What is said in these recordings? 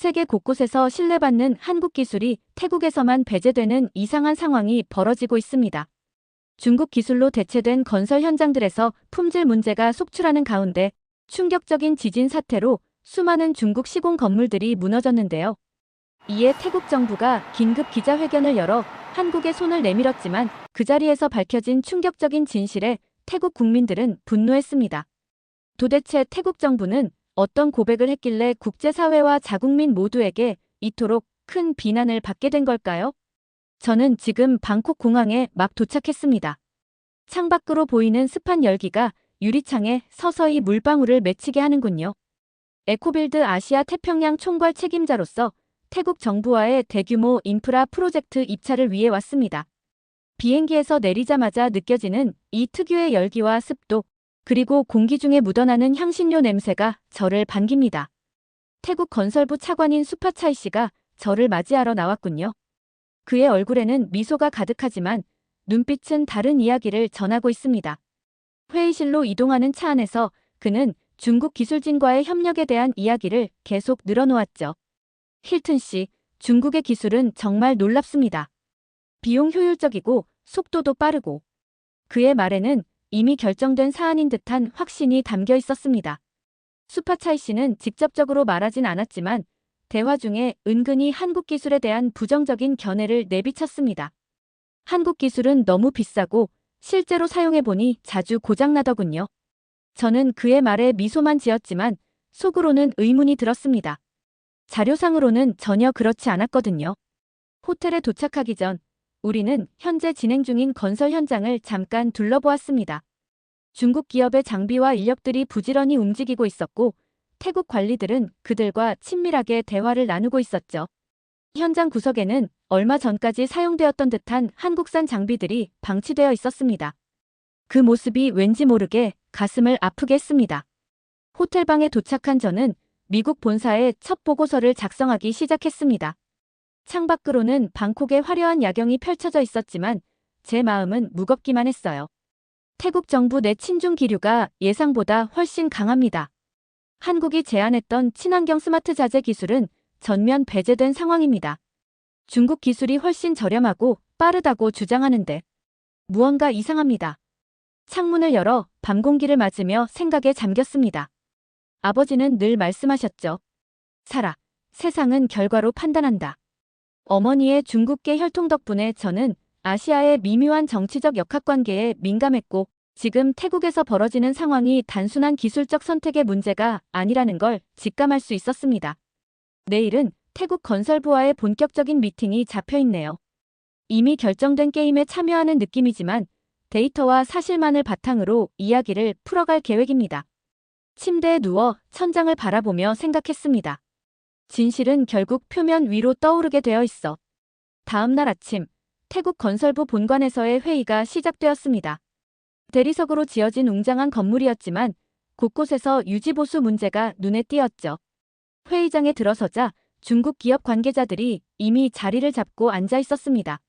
세계 곳곳에서 신뢰받는 한국 기술이 태국에서만 배제되는 이상한 상황이 벌어지고 있습니다. 중국 기술로 대체된 건설 현장들에서 품질 문제가 속출하는 가운데 충격적인 지진 사태로 수많은 중국 시공 건물들이 무너졌는데요. 이에 태국 정부가 긴급 기자회견을 열어 한국에 손을 내밀었지만 그 자리에서 밝혀진 충격적인 진실에 태국 국민들은 분노했습니다. 도대체 태국 정부는 어떤 고백을 했길래 국제사회와 자국민 모두에게 이토록 큰 비난을 받게 된 걸까요? 저는 지금 방콕 공항에 막 도착했습니다. 창밖으로 보이는 습한 열기가 유리창에 서서히 물방울을 맺히게 하는군요. 에코빌드 아시아 태평양 총괄 책임자로서 태국 정부와의 대규모 인프라 프로젝트 입찰을 위해 왔습니다. 비행기에서 내리자마자 느껴지는 이 특유의 열기와 습도, 그리고 공기 중에 묻어나는 향신료 냄새가 저를 반깁니다. 태국 건설부 차관인 수파차이 씨가 저를 맞이하러 나왔군요. 그의 얼굴에는 미소가 가득하지만 눈빛은 다른 이야기를 전하고 있습니다. 회의실로 이동하는 차 안에서 그는 중국 기술진과의 협력에 대한 이야기를 계속 늘어놓았죠. 힐튼 씨, 중국의 기술은 정말 놀랍습니다. 비용 효율적이고 속도도 빠르고. 그의 말에는 이미 결정된 사안인 듯한 확신이 담겨 있었습니다. 수파차이 씨는 직접적으로 말하진 않았지만 대화 중에 은근히 한국 기술에 대한 부정적인 견해를 내비쳤습니다. 한국 기술은 너무 비싸고 실제로 사용해보니 자주 고장나더군요. 저는 그의 말에 미소만 지었지만 속으로는 의문이 들었습니다. 자료상으로는 전혀 그렇지 않았거든요. 호텔에 도착하기 전 우리는 현재 진행 중인 건설 현장을 잠깐 둘러보았습니다. 중국 기업의 장비와 인력들이 부지런히 움직이고 있었고 태국 관리들은 그들과 친밀하게 대화를 나누고 있었죠. 현장 구석에는 얼마 전까지 사용되었던 듯한 한국산 장비들이 방치되어 있었습니다. 그 모습이 왠지 모르게 가슴을 아프게 했습니다. 호텔방에 도착한 저는 미국 본사에 첫 보고서를 작성하기 시작했습니다. 창밖으로는 방콕의 화려한 야경이 펼쳐져 있었지만 제 마음은 무겁기만 했어요. 태국 정부 내 친중 기류가 예상보다 훨씬 강합니다. 한국이 제안했던 친환경 스마트 자재 기술은 전면 배제된 상황입니다. 중국 기술이 훨씬 저렴하고 빠르다고 주장하는데 무언가 이상합니다. 창문을 열어 밤 공기를 맞으며 생각에 잠겼습니다. 아버지는 늘 말씀하셨죠. 살아. 세상은 결과로 판단한다. 어머니의 중국계 혈통 덕분에 저는 아시아의 미묘한 정치적 역학관계에 민감했고 지금 태국에서 벌어지는 상황이 단순한 기술적 선택의 문제가 아니라는 걸 직감할 수 있었습니다. 내일은 태국 건설부와의 본격적인 미팅이 잡혀있네요. 이미 결정된 게임에 참여하는 느낌이지만 데이터와 사실만을 바탕으로 이야기를 풀어갈 계획입니다. 침대에 누워 천장을 바라보며 생각했습니다. 진실은 결국 표면 위로 떠오르게 되어 있어. 다음 날 아침, 태국 건설부 본관에서의 회의가 시작되었습니다. 대리석으로 지어진 웅장한 건물이었지만 곳곳에서 유지보수 문제가 눈에 띄었죠. 회의장에 들어서자 중국 기업 관계자들이 이미 자리를 잡고 앉아 있었습니다.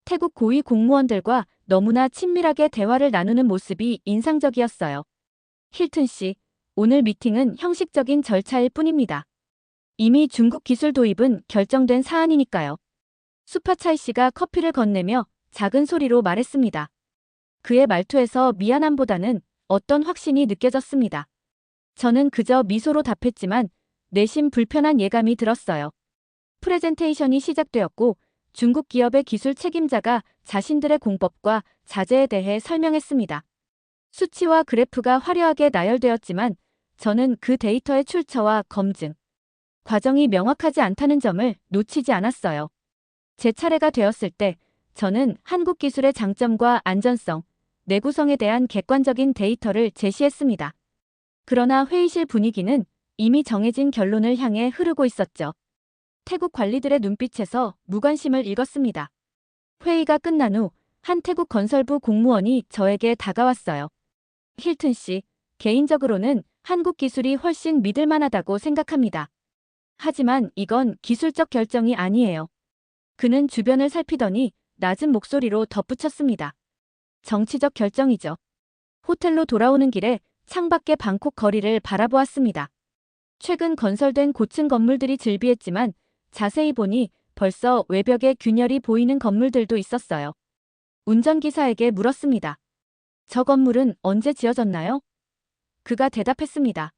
태국 고위 공무원들과 너무나 친밀하게 대화를 나누는 모습이 인상적이었어요. 힐튼 씨, 오늘 미팅은 형식적인 절차일 뿐입니다. 이미 중국 기술 도입은 결정된 사안이니까요. 수파차이 씨가 커피를 건네며 작은 소리로 말했습니다. 그의 말투에서 미안함보다는 어떤 확신이 느껴졌습니다. 저는 그저 미소로 답했지만 내심 불편한 예감이 들었어요. 프레젠테이션이 시작되었고 중국 기업의 기술 책임자가 자신들의 공법과 자재에 대해 설명했습니다. 수치와 그래프가 화려하게 나열되었지만 저는 그 데이터의 출처와 검증, 과정이 명확하지 않다는 점을 놓치지 않았어요. 제 차례가 되었을 때 저는 한국 기술의 장점과 안전성, 내구성에 대한 객관적인 데이터를 제시했습니다. 그러나 회의실 분위기는 이미 정해진 결론을 향해 흐르고 있었죠. 태국 관리들의 눈빛에서 무관심을 읽었습니다. 회의가 끝난 후 한 태국 건설부 공무원이 저에게 다가왔어요. 힐튼 씨, 개인적으로는 한국 기술이 훨씬 믿을 만하다고 생각합니다. 하지만 이건 기술적 결정이 아니에요. 그는 주변을 살피더니 낮은 목소리로 덧붙였습니다. 정치적 결정이죠. 호텔로 돌아오는 길에 창밖의 방콕 거리를 바라보았습니다. 최근 건설된 고층 건물들이 즐비했지만 자세히 보니 벌써 외벽에 균열이 보이는 건물들도 있었어요. 운전기사에게 물었습니다. 저 건물은 언제 지어졌나요? 그가 대답했습니다.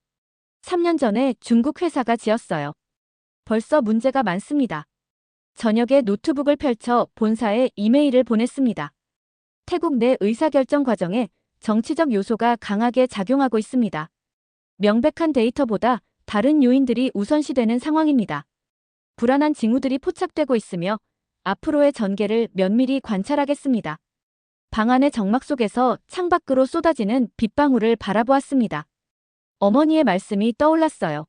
3년 전에 중국 회사가 지었어요. 벌써 문제가 많습니다. 저녁에 노트북을 펼쳐 본사에 이메일을 보냈습니다. 태국 내 의사결정 과정에 정치적 요소가 강하게 작용하고 있습니다. 명백한 데이터보다 다른 요인들이 우선시되는 상황입니다. 불안한 징후들이 포착되고 있으며 앞으로의 전개를 면밀히 관찰하겠습니다. 방 안의 정막 속에서 창밖으로 쏟아지는 빗방울을 바라보았습니다. 어머니의 말씀이 떠올랐어요.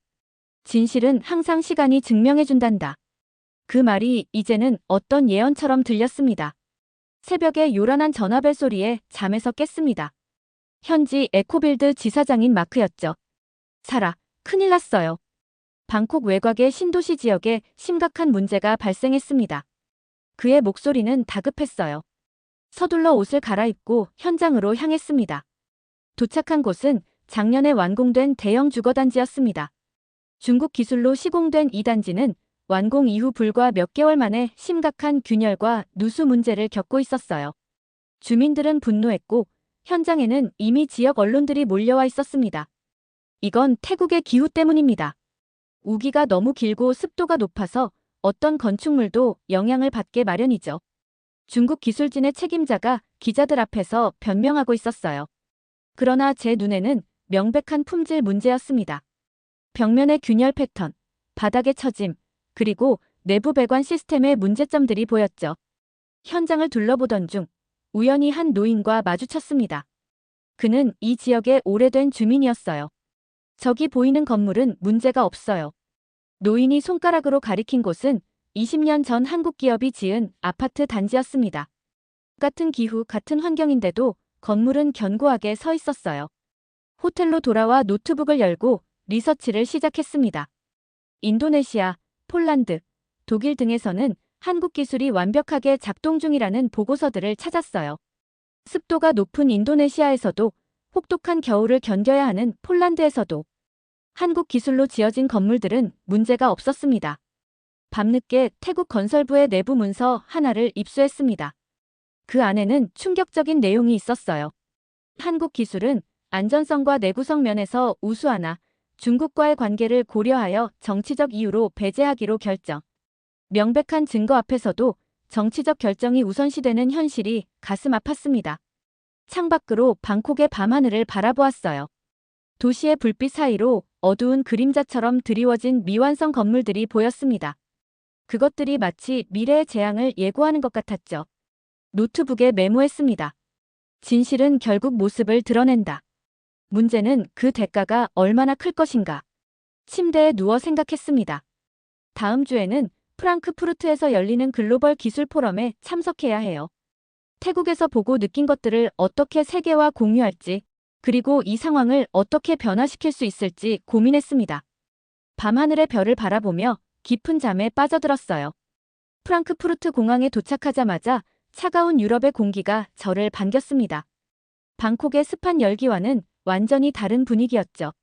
진실은 항상 시간이 증명해준단다. 그 말이 이제는 어떤 예언처럼 들렸습니다. 새벽에 요란한 전화벨 소리에 잠에서 깼습니다. 현지 에코빌드 지사장인 마크였죠. 사라, 큰일 났어요. 방콕 외곽의 신도시 지역에 심각한 문제가 발생했습니다. 그의 목소리는 다급했어요. 서둘러 옷을 갈아입고 현장으로 향했습니다. 도착한 곳은 작년에 완공된 대형 주거단지였습니다. 중국 기술로 시공된 이 단지는 완공 이후 불과 몇 개월 만에 심각한 균열과 누수 문제를 겪고 있었어요. 주민들은 분노했고 현장에는 이미 지역 언론들이 몰려와 있었습니다. 이건 태국의 기후 때문입니다. 우기가 너무 길고 습도가 높아서 어떤 건축물도 영향을 받게 마련이죠. 중국 기술진의 책임자가 기자들 앞에서 변명하고 있었어요. 그러나 제 눈에는 명백한 품질 문제였습니다. 벽면의 균열 패턴, 바닥의 처짐, 그리고 내부 배관 시스템의 문제점들이 보였죠. 현장을 둘러보던 중 우연히 한 노인과 마주쳤습니다. 그는 이 지역의 오래된 주민이었어요. 저기 보이는 건물은 문제가 없어요. 노인이 손가락으로 가리킨 곳은 20년 전 한국 기업이 지은 아파트 단지였습니다. 같은 기후, 같은 환경인데도 건물은 견고하게 서 있었어요. 호텔로 돌아와 노트북을 열고 리서치를 시작했습니다. 인도네시아, 폴란드, 독일 등에서는 한국 기술이 완벽하게 작동 중이라는 보고서들을 찾았어요. 습도가 높은 인도네시아에서도 혹독한 겨울을 견뎌야 하는 폴란드에서도 한국 기술로 지어진 건물들은 문제가 없었습니다. 밤늦게 태국 건설부의 내부 문서 하나를 입수했습니다. 그 안에는 충격적인 내용이 있었어요. 한국 기술은 안전성과 내구성 면에서 우수하나 중국과의 관계를 고려하여 정치적 이유로 배제하기로 결정. 명백한 증거 앞에서도 정치적 결정이 우선시되는 현실이 가슴 아팠습니다. 창밖으로 방콕의 밤하늘을 바라보았어요. 도시의 불빛 사이로 어두운 그림자처럼 드리워진 미완성 건물들이 보였습니다. 그것들이 마치 미래의 재앙을 예고하는 것 같았죠. 노트북에 메모했습니다. 진실은 결국 모습을 드러낸다. 문제는 그 대가가 얼마나 클 것인가. 침대에 누워 생각했습니다. 다음 주에는 프랑크푸르트에서 열리는 글로벌 기술 포럼에 참석해야 해요. 태국에서 보고 느낀 것들을 어떻게 세계와 공유할지, 그리고 이 상황을 어떻게 변화시킬 수 있을지 고민했습니다. 밤하늘의 별을 바라보며 깊은 잠에 빠져들었어요. 프랑크푸르트 공항에 도착하자마자 차가운 유럽의 공기가 저를 반겼습니다. 방콕의 습한 열기와는 완전히 다른 분위기였죠.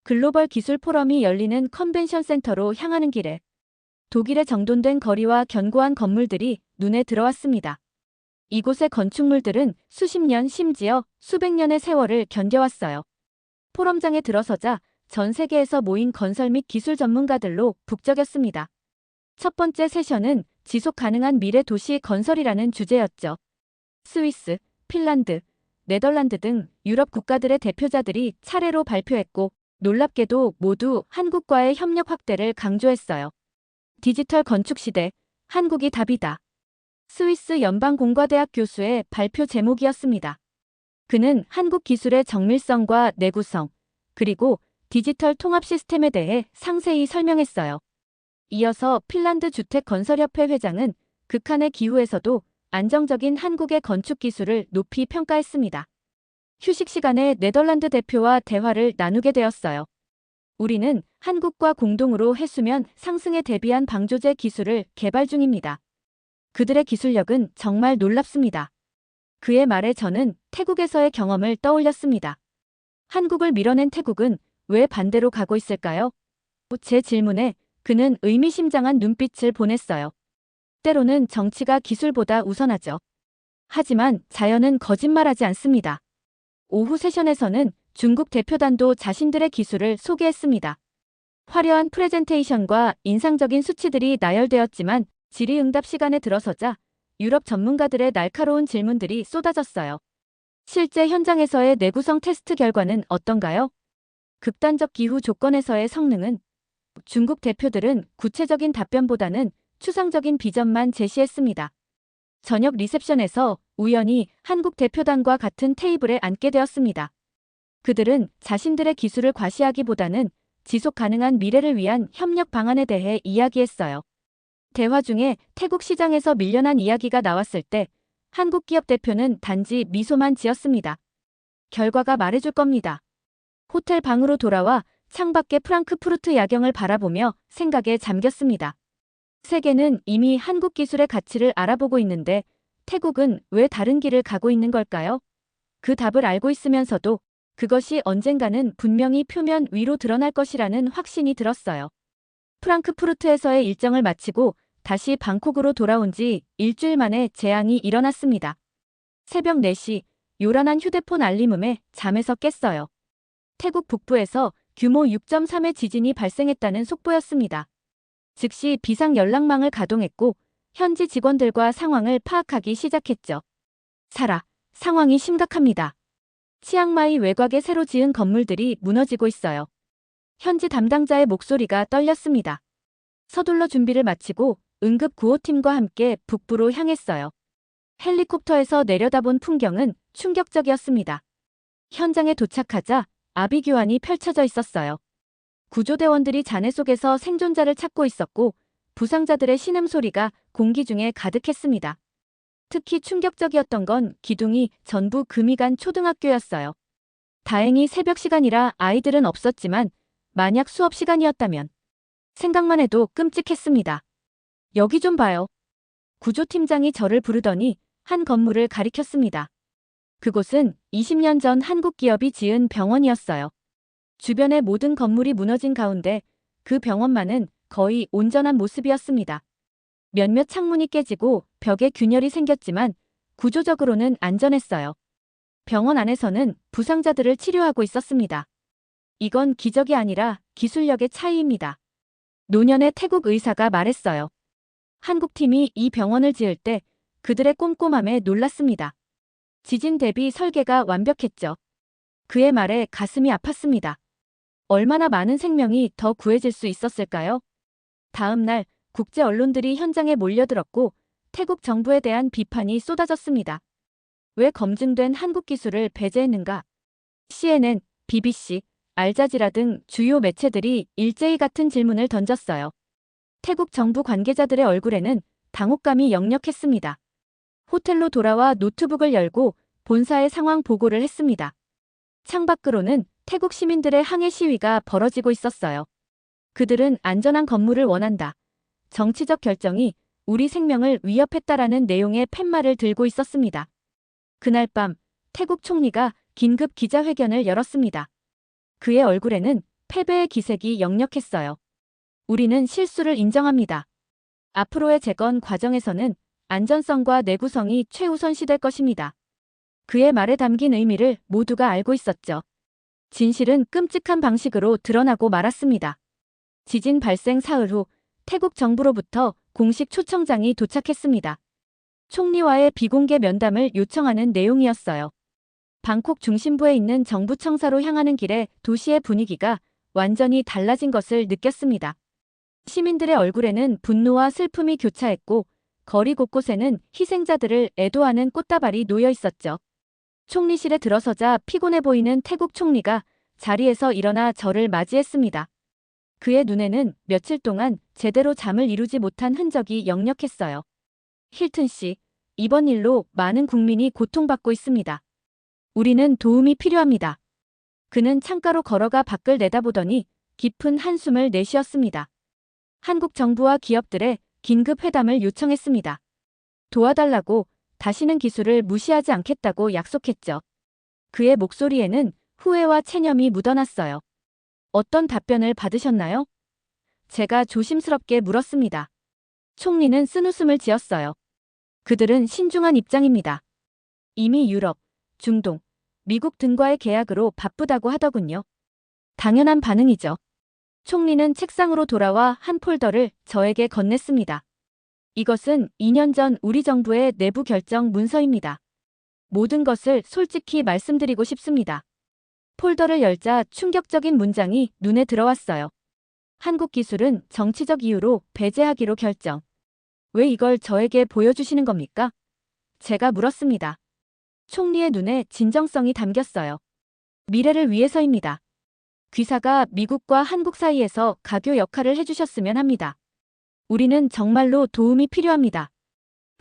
글로벌 기술 포럼이 열리는 컨벤션 센터로 향하는 길에 독일의 정돈된 거리와 견고한 건물들이 눈에 들어왔습니다. 이곳의 건축물들은 수십 년 심지어 수백 년의 세월을 견뎌왔어요. 포럼장에 들어서자 전 세계에서 모인 건설 및 기술 전문가들로 북적였습니다. 첫 번째 세션은 지속 가능한 미래 도시 건설이라는 주제였죠. 스위스, 핀란드, 네덜란드 등 유럽 국가들의 대표자들이 차례로 발표했고 놀랍게도 모두 한국과의 협력 확대를 강조했어요. 디지털 건축 시대, 한국이 답이다. 스위스 연방공과대학 교수의 발표 제목이었습니다. 그는 한국 기술의 정밀성과 내구성, 그리고 디지털 통합 시스템에 대해 상세히 설명했어요. 이어서 핀란드 주택건설협회 회장은 극한의 기후에서도 안정적인 한국의 건축 기술을 높이 평가했습니다. 휴식 시간에 네덜란드 대표와 대화를 나누게 되었어요. 우리는 한국과 공동으로 해수면 상승에 대비한 방조제 기술을 개발 중입니다. 그들의 기술력은 정말 놀랍습니다. 그의 말에 저는 태국에서의 경험을 떠올렸습니다. 한국을 밀어낸 태국은 왜 반대로 가고 있을까요? 제 질문에 그는 의미심장한 눈빛을 보냈어요. 때로는 정치가 기술보다 우선하죠. 하지만 자연은 거짓말하지 않습니다. 오후 세션에서는 중국 대표단도 자신들의 기술을 소개했습니다. 화려한 프레젠테이션과 인상적인 수치들이 나열되었지만 질의응답 시간에 들어서자 유럽 전문가들의 날카로운 질문들이 쏟아졌어요. 실제 현장에서의 내구성 테스트 결과는 어떤가요? 극단적 기후 조건에서의 성능은? 중국 대표들은 구체적인 답변보다는 추상적인 비전만 제시했습니다. 저녁 리셉션에서 우연히 한국 대표단과 같은 테이블에 앉게 되었습니다. 그들은 자신들의 기술을 과시하기보다는 지속 가능한 미래를 위한 협력 방안에 대해 이야기했어요. 대화 중에 태국 시장에서 밀려난 이야기가 나왔을 때 한국 기업 대표는 단지 미소만 지었습니다. 결과가 말해줄 겁니다. 호텔 방으로 돌아와 창밖의 프랑크푸르트 야경을 바라보며 생각에 잠겼습니다. 세계는 이미 한국 기술의 가치를 알아보고 있는데 태국은 왜 다른 길을 가고 있는 걸까요? 그 답을 알고 있으면서도 그것이 언젠가는 분명히 표면 위로 드러날 것이라는 확신이 들었어요. 프랑크푸르트에서의 일정을 마치고 다시 방콕으로 돌아온 지 일주일 만에 재앙이 일어났습니다. 새벽 4시 요란한 휴대폰 알림음에 잠에서 깼어요. 태국 북부에서 규모 6.3의 지진이 발생했다는 속보였습니다. 즉시 비상 연락망을 가동했고 현지 직원들과 상황을 파악하기 시작했죠. 상황이 심각합니다. 치앙마이 외곽에 새로 지은 건물들이 무너지고 있어요. 현지 담당자의 목소리가 떨렸습니다. 서둘러 준비를 마치고 응급 구호팀과 함께 북부로 향했어요. 헬리콥터에서 내려다본 풍경은 충격적이었습니다. 현장에 도착하자 아비규환이 펼쳐져 있었어요. 구조대원들이 잔해 속에서 생존자를 찾고 있었고 부상자들의 신음소리가 공기 중에 가득했습니다. 특히 충격적이었던 건 기둥이 전부 금이 간 초등학교였어요. 다행히 새벽 시간이라 아이들은 없었지만 만약 수업 시간이었다면 생각만 해도 끔찍했습니다. 여기 좀 봐요. 구조팀장이 저를 부르더니 한 건물을 가리켰습니다. 그곳은 20년 전 한국 기업이 지은 병원이었어요. 주변의 모든 건물이 무너진 가운데 그 병원만은 거의 온전한 모습이었습니다. 몇몇 창문이 깨지고 벽에 균열이 생겼지만 구조적으로는 안전했어요. 병원 안에서는 부상자들을 치료하고 있었습니다. 이건 기적이 아니라 기술력의 차이입니다. 노년의 태국 의사가 말했어요. 한국팀이 이 병원을 지을 때 그들의 꼼꼼함에 놀랐습니다. 지진 대비 설계가 완벽했죠. 그의 말에 가슴이 아팠습니다. 얼마나 많은 생명이 더 구해질 수 있었을까요? 다음 날 국제 언론들이 현장에 몰려들었고 태국 정부에 대한 비판이 쏟아졌습니다. 왜 검증된 한국 기술을 배제했는가? CNN, BBC, 알자지라 등 주요 매체들이 일제히 같은 질문을 던졌어요. 태국 정부 관계자들의 얼굴에는 당혹감이 역력했습니다. 호텔로 돌아와 노트북을 열고 본사에 상황 보고를 했습니다. 창밖으로는 태국 시민들의 항해 시위가 벌어지고 있었어요. 그들은 안전한 건물을 원한다. 정치적 결정이 우리 생명을 위협했다라는 내용의 팻말을 들고 있었습니다. 그날 밤 태국 총리가 긴급 기자회견을 열었습니다. 그의 얼굴에는 패배의 기색이 역력했어요. 우리는 실수를 인정합니다. 앞으로의 재건 과정에서는 안전성과 내구성이 최우선시될 것입니다. 그의 말에 담긴 의미를 모두가 알고 있었죠. 진실은 끔찍한 방식으로 드러나고 말았습니다. 지진 발생 사흘 후 태국 정부로부터 공식 초청장이 도착했습니다. 총리와의 비공개 면담을 요청하는 내용이었어요. 방콕 중심부에 있는 정부 청사로 향하는 길에 도시의 분위기가 완전히 달라진 것을 느꼈습니다. 시민들의 얼굴에는 분노와 슬픔이 교차했고 거리 곳곳에는 희생자들을 애도하는 꽃다발이 놓여 있었죠. 총리실에 들어서자 피곤해 보이는 태국 총리가 자리에서 일어나 저를 맞이했습니다. 그의 눈에는 며칠 동안 제대로 잠을 이루지 못한 흔적이 역력했어요. 힐튼 씨, 이번 일로 많은 국민이 고통받고 있습니다. 우리는 도움이 필요합니다. 그는 창가로 걸어가 밖을 내다보더니 깊은 한숨을 내쉬었습니다. 한국 정부와 기업들의 긴급 회담을 요청했습니다. 도와달라고, 다시는 기술을 무시하지 않겠다고 약속했죠. 그의 목소리에는 후회와 체념이 묻어났어요. 어떤 답변을 받으셨나요? 제가 조심스럽게 물었습니다. 총리는 쓴웃음을 지었어요. 그들은 신중한 입장입니다. 이미 유럽, 중동, 미국 등과의 계약으로 바쁘다고 하더군요. 당연한 반응이죠. 총리는 책상으로 돌아와 한 폴더를 저에게 건넸습니다. 이것은 2년 전 우리 정부의 내부 결정 문서입니다. 모든 것을 솔직히 말씀드리고 싶습니다. 폴더를 열자 충격적인 문장이 눈에 들어왔어요. 한국 기술은 정치적 이유로 배제하기로 결정. 왜 이걸 저에게 보여주시는 겁니까? 제가 물었습니다. 총리의 눈에 진정성이 담겼어요. 미래를 위해서입니다. 귀사가 미국과 한국 사이에서 가교 역할을 해주셨으면 합니다. 우리는 정말로 도움이 필요합니다.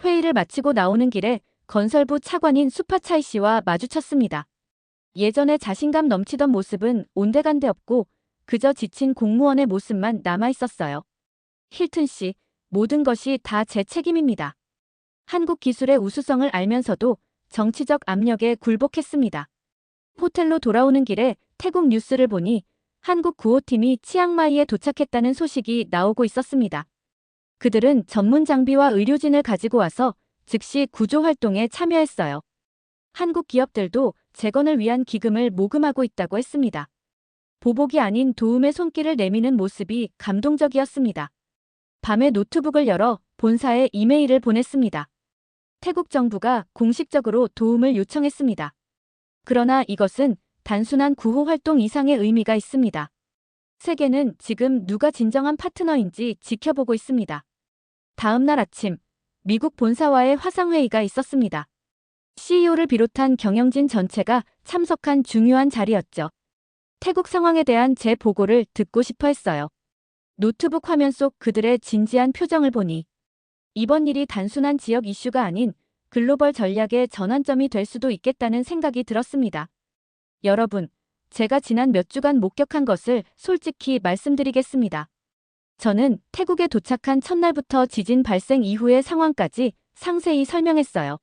회의를 마치고 나오는 길에 건설부 차관인 수파차이 씨와 마주쳤습니다. 예전에 자신감 넘치던 모습은 온데간데 없고 그저 지친 공무원의 모습만 남아있었어요. 힐튼 씨, 모든 것이 다 제 책임입니다. 한국 기술의 우수성을 알면서도 정치적 압력에 굴복했습니다. 호텔로 돌아오는 길에 태국 뉴스를 보니 한국 구호팀이 치앙마이에 도착했다는 소식이 나오고 있었습니다. 그들은 전문 장비와 의료진을 가지고 와서 즉시 구조 활동에 참여했어요. 한국 기업들도 재건을 위한 기금을 모금하고 있다고 했습니다. 보복이 아닌 도움의 손길을 내미는 모습이 감동적이었습니다. 밤에 노트북을 열어 본사에 이메일을 보냈습니다. 태국 정부가 공식적으로 도움을 요청했습니다. 그러나 이것은 단순한 구호 활동 이상의 의미가 있습니다. 세계는 지금 누가 진정한 파트너인지 지켜보고 있습니다. 다음 날 아침, 미국 본사와의 화상회의가 있었습니다. CEO를 비롯한 경영진 전체가 참석한 중요한 자리였죠. 태국 상황에 대한 제 보고를 듣고 싶어 했어요. 노트북 화면 속 그들의 진지한 표정을 보니 이번 일이 단순한 지역 이슈가 아닌 글로벌 전략의 전환점이 될 수도 있겠다는 생각이 들었습니다. 여러분, 제가 지난 몇 주간 목격한 것을 솔직히 말씀드리겠습니다. 저는 태국에 도착한 첫날부터 지진 발생 이후의 상황까지 상세히 설명했어요.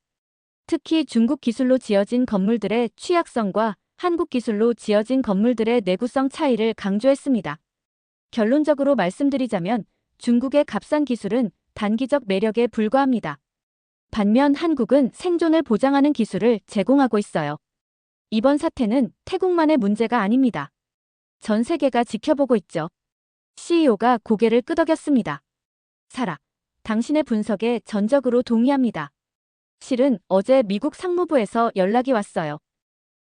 특히 중국 기술로 지어진 건물들의 취약성과 한국 기술로 지어진 건물들의 내구성 차이를 강조했습니다. 결론적으로 말씀드리자면 중국의 값싼 기술은 단기적 매력에 불과합니다. 반면 한국은 생존을 보장하는 기술을 제공하고 있어요. 이번 사태는 태국만의 문제가 아닙니다. 전 세계가 지켜보고 있죠. CEO가 고개를 끄덕였습니다. 사라, 당신의 분석에 전적으로 동의합니다. 실은 어제 미국 상무부에서 연락이 왔어요.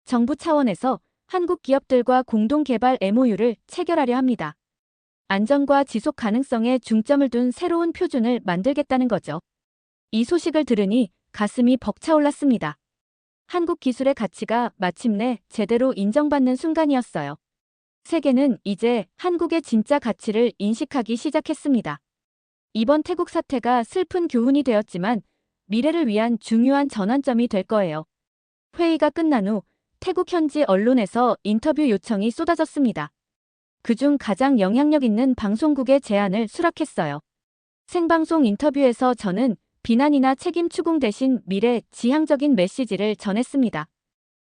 정부 차원에서 한국 기업들과 공동 개발 MOU를 체결하려 합니다. 안전과 지속 가능성에 중점을 둔 새로운 표준을 만들겠다는 거죠. 이 소식을 들으니 가슴이 벅차올랐습니다. 한국 기술의 가치가 마침내 제대로 인정받는 순간이었어요. 세계는 이제 한국의 진짜 가치를 인식하기 시작했습니다. 이번 태국 사태가 슬픈 교훈이 되었지만 미래를 위한 중요한 전환점이 될 거예요. 회의가 끝난 후 태국 현지 언론에서 인터뷰 요청이 쏟아졌습니다. 그중 가장 영향력 있는 방송국의 제안을 수락했어요. 생방송 인터뷰에서 저는 비난이나 책임 추궁 대신 미래 지향적인 메시지를 전했습니다.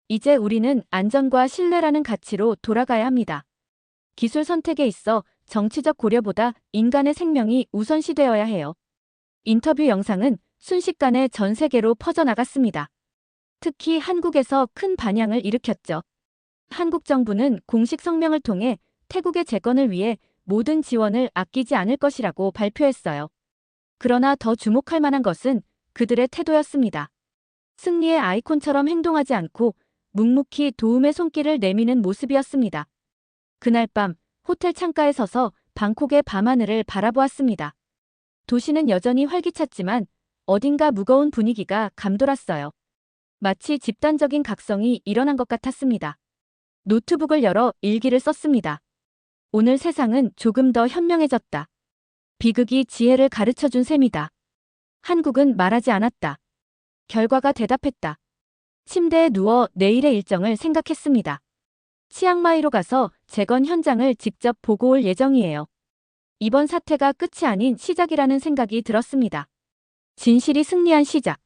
이제 우리는 안전과 신뢰라는 가치로 돌아가야 합니다. 기술 선택에 있어 정치적 고려보다 인간의 생명이 우선시되어야 해요. 인터뷰 영상은 순식간에 전 세계로 퍼져나갔습니다. 특히 한국에서 큰 반향을 일으켰죠. 한국 정부는 공식 성명을 통해 태국의 재건을 위해 모든 지원을 아끼지 않을 것이라고 발표했어요. 그러나 더 주목할 만한 것은 그들의 태도였습니다. 승리의 아이콘처럼 행동하지 않고 묵묵히 도움의 손길을 내미는 모습이었습니다. 그날 밤 호텔 창가에 서서 방콕의 밤하늘을 바라보았습니다. 도시는 여전히 활기찼지만 어딘가 무거운 분위기가 감돌았어요. 마치 집단적인 각성이 일어난 것 같았습니다. 노트북을 열어 일기를 썼습니다. 오늘 세상은 조금 더 현명해졌다. 비극이 지혜를 가르쳐준 셈이다. 한국은 말하지 않았다. 결과가 대답했다. 침대에 누워 내일의 일정을 생각했습니다. 치앙마이로 가서 재건 현장을 직접 보고 올 예정이에요. 이번 사태가 끝이 아닌 시작이라는 생각이 들었습니다. 진실이 승리한 시작.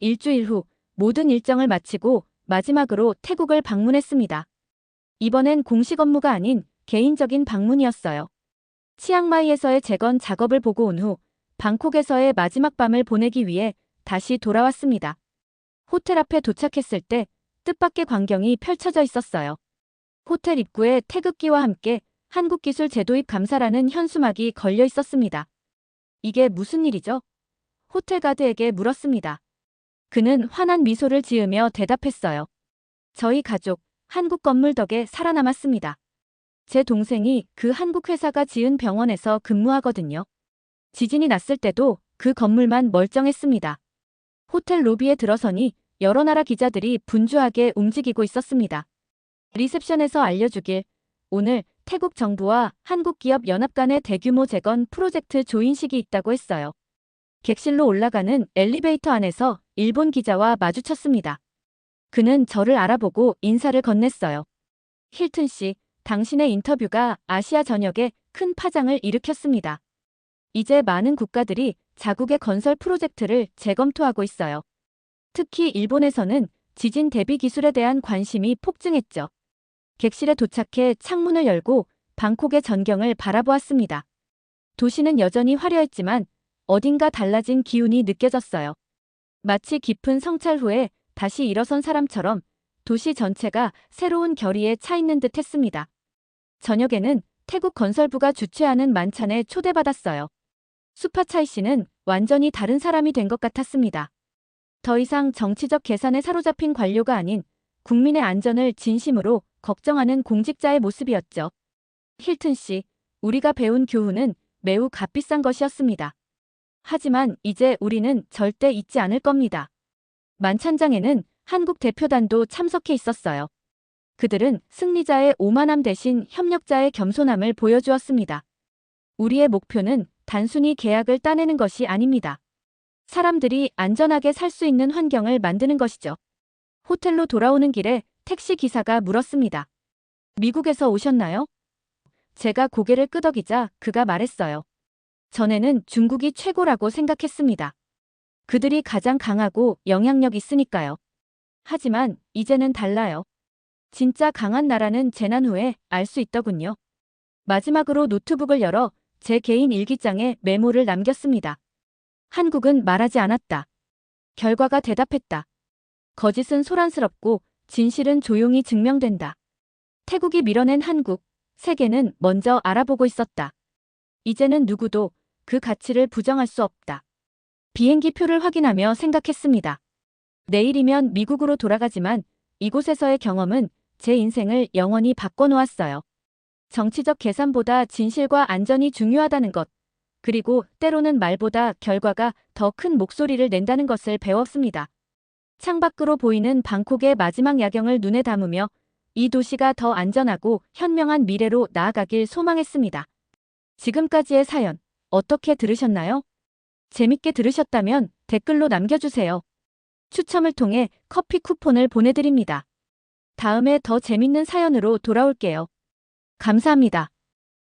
일주일 후 모든 일정을 마치고 마지막으로 태국을 방문했습니다. 이번엔 공식 업무가 아닌 개인적인 방문이었어요. 치앙마이에서의 재건 작업을 보고 온 후 방콕에서의 마지막 밤을 보내기 위해 다시 돌아왔습니다. 호텔 앞에 도착했을 때 뜻밖의 광경이 펼쳐져 있었어요. 호텔 입구에 태극기와 함께 한국기술 제도입 감사라는 현수막이 걸려 있었습니다. 이게 무슨 일이죠? 호텔 가드에게 물었습니다. 그는 환한 미소를 지으며 대답했어요. 저희 가족, 한국 건물 덕에 살아남았습니다. 제 동생이 그 한국 회사가 지은 병원에서 근무하거든요. 지진이 났을 때도 그 건물만 멀쩡했습니다. 호텔 로비에 들어서니 여러 나라 기자들이 분주하게 움직이고 있었습니다. 리셉션에서 알려주길 오늘 태국 정부와 한국 기업 연합 간의 대규모 재건 프로젝트 조인식이 있다고 했어요. 객실로 올라가는 엘리베이터 안에서 일본 기자와 마주쳤습니다. 그는 저를 알아보고 인사를 건넸어요. 힐튼 씨, 당신의 인터뷰가 아시아 전역에 큰 파장을 일으켰습니다. 이제 많은 국가들이 자국의 건설 프로젝트를 재검토하고 있어요. 특히 일본에서는 지진 대비 기술에 대한 관심이 폭증했죠. 객실에 도착해 창문을 열고 방콕의 전경을 바라보았습니다. 도시는 여전히 화려했지만 어딘가 달라진 기운이 느껴졌어요. 마치 깊은 성찰 후에 다시 일어선 사람처럼 도시 전체가 새로운 결의에 차 있는 듯 했습니다. 저녁에는 태국 건설부가 주최하는 만찬에 초대받았어요. 수파차이 씨는 완전히 다른 사람이 된 것 같았습니다. 더 이상 정치적 계산에 사로잡힌 관료가 아닌 국민의 안전을 진심으로 걱정하는 공직자의 모습이었죠. 힐튼 씨, 우리가 배운 교훈은 매우 값비싼 것이었습니다. 하지만 이제 우리는 절대 잊지 않을 겁니다. 만찬장에는 한국 대표단도 참석해 있었어요. 그들은 승리자의 오만함 대신 협력자의 겸손함을 보여주었습니다. 우리의 목표는 단순히 계약을 따내는 것이 아닙니다. 사람들이 안전하게 살 수 있는 환경을 만드는 것이죠. 호텔로 돌아오는 길에 택시 기사가 물었습니다. 미국에서 오셨나요? 제가 고개를 끄덕이자 그가 말했어요. 전에는 중국이 최고라고 생각했습니다. 그들이 가장 강하고 영향력 있으니까요. 하지만 이제는 달라요. 진짜 강한 나라는 재난 후에 알 수 있더군요. 마지막으로 노트북을 열어 제 개인 일기장에 메모를 남겼습니다. 한국은 말하지 않았다. 결과가 대답했다. 거짓은 소란스럽고 진실은 조용히 증명된다. 태국이 밀어낸 한국, 세계는 먼저 알아보고 있었다. 이제는 누구도 그 가치를 부정할 수 없다. 비행기 표를 확인하며 생각했습니다. 내일이면 미국으로 돌아가지만 이곳에서의 경험은 제 인생을 영원히 바꿔놓았어요. 정치적 계산보다 진실과 안전이 중요하다는 것, 그리고 때로는 말보다 결과가 더 큰 목소리를 낸다는 것을 배웠습니다. 창밖으로 보이는 방콕의 마지막 야경을 눈에 담으며 이 도시가 더 안전하고 현명한 미래로 나아가길 소망했습니다. 지금까지의 사연 어떻게 들으셨나요? 재밌게 들으셨다면 댓글로 남겨주세요. 추첨을 통해 커피 쿠폰을 보내드립니다. 다음에 더 재밌는 사연으로 돌아올게요. 감사합니다.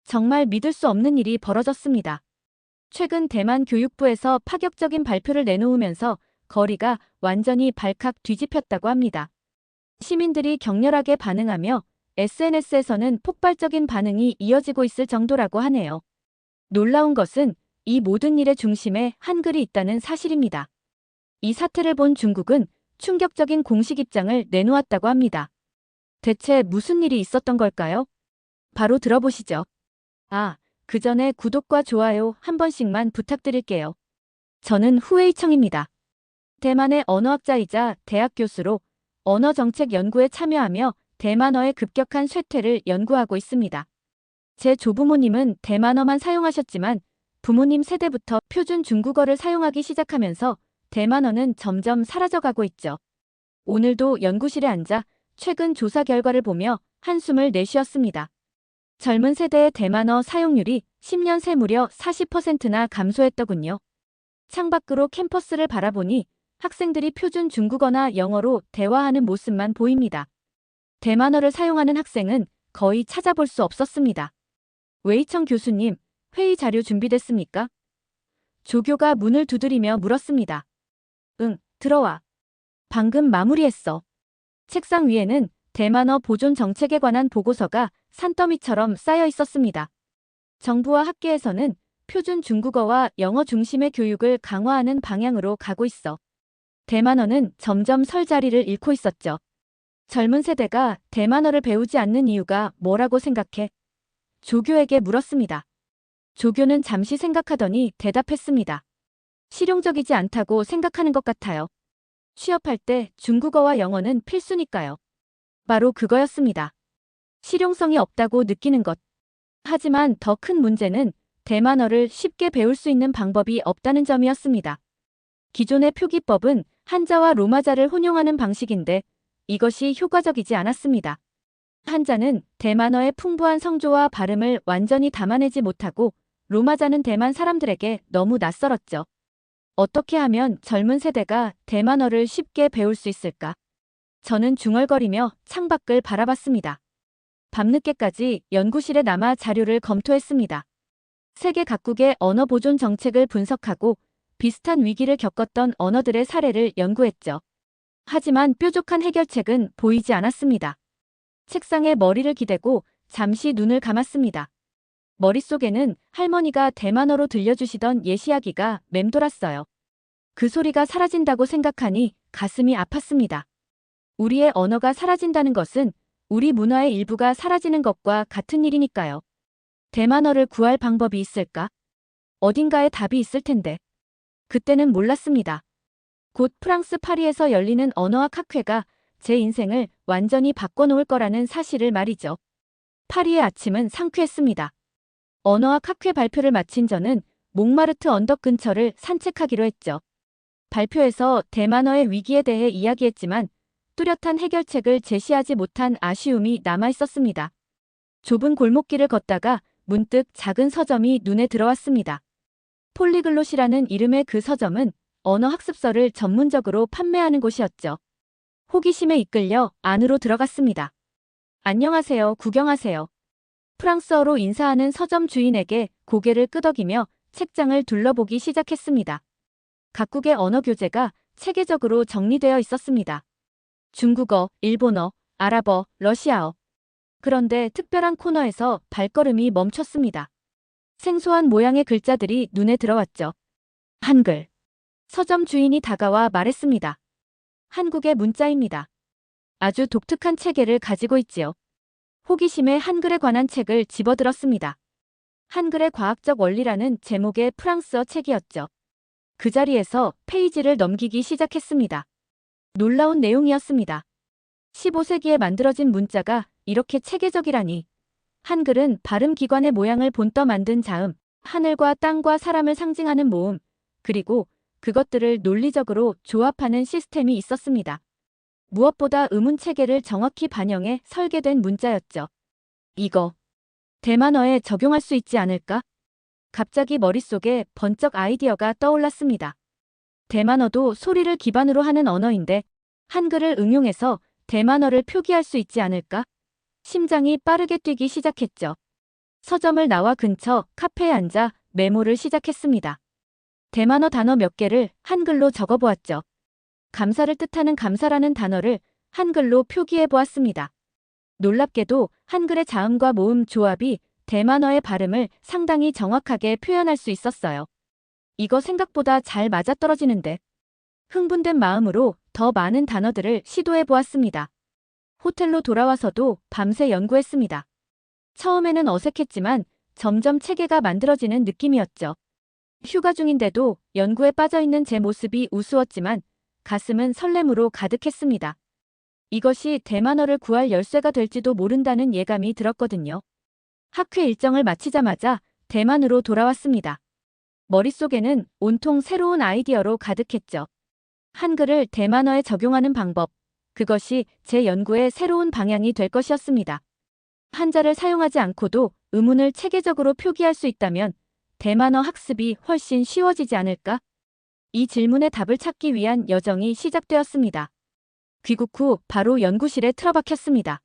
정말 믿을 수 없는 일이 벌어졌습니다. 최근 대만 교육부에서 파격적인 발표를 내놓으면서 거리가 완전히 발칵 뒤집혔다고 합니다. 시민들이 격렬하게 반응하며 SNS에서는 폭발적인 반응이 이어지고 있을 정도라고 하네요. 놀라운 것은 이 모든 일의 중심에 한글이 있다는 사실입니다. 이 사태를 본 중국은 충격적인 공식 입장을 내놓았다고 합니다. 대체 무슨 일이 있었던 걸까요? 바로 들어보시죠. 그 전에 구독과 좋아요 한 번씩만 부탁드릴게요. 저는 후웨이청입니다. 대만의 언어학자이자 대학 교수로 언어정책 연구에 참여하며 대만어의 급격한 쇠퇴를 연구하고 있습니다. 제 조부모님은 대만어만 사용하셨지만 부모님 세대부터 표준 중국어를 사용하기 시작하면서 대만어는 점점 사라져가고 있죠. 오늘도 연구실에 앉아 최근 조사 결과를 보며 한숨을 내쉬었습니다. 젊은 세대의 대만어 사용률이 10년 새 무려 40%나 감소했더군요. 창밖으로 캠퍼스를 바라보니 학생들이 표준 중국어나 영어로 대화하는 모습만 보입니다. 대만어를 사용하는 학생은 거의 찾아볼 수 없었습니다. 웨이청 교수님, 회의 자료 준비됐습니까? 조교가 문을 두드리며 물었습니다. 응, 들어와. 방금 마무리했어. 책상 위에는 대만어 보존 정책에 관한 보고서가 산더미처럼 쌓여 있었습니다. 정부와 학계에서는 표준 중국어와 영어 중심의 교육을 강화하는 방향으로 가고 있어 대만어는 점점 설 자리를 잃고 있었죠. 젊은 세대가 대만어를 배우지 않는 이유가 뭐라고 생각해? 조교에게 물었습니다. 조교는 잠시 생각하더니 대답했습니다. 실용적이지 않다고 생각하는 것 같아요. 취업할 때 중국어와 영어는 필수니까요. 바로 그거였습니다. 실용성이 없다고 느끼는 것. 하지만 더 큰 문제는 대만어를 쉽게 배울 수 있는 방법이 없다는 점이었습니다. 기존의 표기법은 한자와 로마자를 혼용하는 방식인데 이것이 효과적이지 않았습니다. 한자는 대만어의 풍부한 성조와 발음을 완전히 담아내지 못하고 로마자는 대만 사람들에게 너무 낯설었죠. 어떻게 하면 젊은 세대가 대만어를 쉽게 배울 수 있을까? 저는 중얼거리며 창밖을 바라봤습니다. 밤늦게까지 연구실에 남아 자료를 검토했습니다. 세계 각국의 언어 보존 정책을 분석하고 비슷한 위기를 겪었던 언어들의 사례를 연구했죠. 하지만 뾰족한 해결책은 보이지 않았습니다. 책상에 머리를 기대고 잠시 눈을 감았습니다. 머릿속에는 할머니가 대만어로 들려주시던 예시이야기가 맴돌았어요. 그 소리가 사라진다고 생각하니 가슴이 아팠습니다. 우리의 언어가 사라진다는 것은 우리 문화의 일부가 사라지는 것과 같은 일이니까요. 대만어를 구할 방법이 있을까? 어딘가에 답이 있을 텐데. 그때는 몰랐습니다. 곧 프랑스 파리에서 열리는 언어학 학회가 제 인생을 완전히 바꿔놓을 거라는 사실을 말이죠. 파리의 아침은 상쾌했습니다. 언어학 학회 발표를 마친 저는 몽마르트 언덕 근처를 산책하기로 했죠. 발표에서 대만어의 위기에 대해 이야기했지만 뚜렷한 해결책을 제시하지 못한 아쉬움이 남아있었습니다. 좁은 골목길을 걷다가 문득 작은 서점이 눈에 들어왔습니다. 폴리글롯이라는 이름의 그 서점은 언어학습서를 전문적으로 판매하는 곳이었죠. 호기심에 이끌려 안으로 들어갔습니다. 안녕하세요, 구경하세요. 프랑스어로 인사하는 서점 주인에게 고개를 끄덕이며 책장을 둘러보기 시작했습니다. 각국의 언어 교재가 체계적으로 정리되어 있었습니다. 중국어, 일본어, 아랍어, 러시아어. 그런데 특별한 코너에서 발걸음이 멈췄습니다. 생소한 모양의 글자들이 눈에 들어왔죠. 한글. 서점 주인이 다가와 말했습니다. 한국의 문자입니다. 아주 독특한 체계를 가지고 있지요. 호기심에 한글에 관한 책을 집어들었습니다. 한글의 과학적 원리라는 제목의 프랑스어 책이었죠. 그 자리에서 페이지를 넘기기 시작했습니다. 놀라운 내용이었습니다. 15세기에 만들어진 문자가 이렇게 체계적이라니. 한글은 발음기관의 모양을 본떠 만든 자음, 하늘과 땅과 사람을 상징하는 모음, 그리고 그것들을 논리적으로 조합하는 시스템이 있었습니다. 무엇보다 음운 체계를 정확히 반영해 설계된 문자였죠. 이거 대만어에 적용할 수 있지 않을까? 갑자기 머릿속에 번쩍 아이디어가 떠올랐습니다. 대만어도 소리를 기반으로 하는 언어인데 한글을 응용해서 대만어를 표기할 수 있지 않을까? 심장이 빠르게 뛰기 시작했죠. 서점을 나와 근처 카페에 앉아 메모를 시작했습니다. 대만어 단어 몇 개를 한글로 적어보았죠. 감사를 뜻하는 감사라는 단어를 한글로 표기해 보았습니다. 놀랍게도 한글의 자음과 모음 조합이 대만어의 발음을 상당히 정확하게 표현할 수 있었어요. 이거 생각보다 잘 맞아떨어지는데. 흥분된 마음으로 더 많은 단어들을 시도해 보았습니다. 호텔로 돌아와서도 밤새 연구했습니다. 처음에는 어색했지만 점점 체계가 만들어지는 느낌이었죠. 휴가 중인데도 연구에 빠져있는 제 모습이 우스웠지만 가슴은 설렘으로 가득했습니다. 이것이 대만어를 구할 열쇠가 될지도 모른다는 예감이 들었거든요. 학회 일정을 마치자마자 대만으로 돌아왔습니다. 머릿속에는 온통 새로운 아이디어로 가득했죠. 한글을 대만어에 적용하는 방법, 그것이 제 연구의 새로운 방향이 될 것이었습니다. 한자를 사용하지 않고도 음운을 체계적으로 표기할 수 있다면 대만어 학습이 훨씬 쉬워지지 않을까? 이 질문의 답을 찾기 위한 여정이 시작되었습니다. 귀국 후 바로 연구실에 틀어박혔습니다.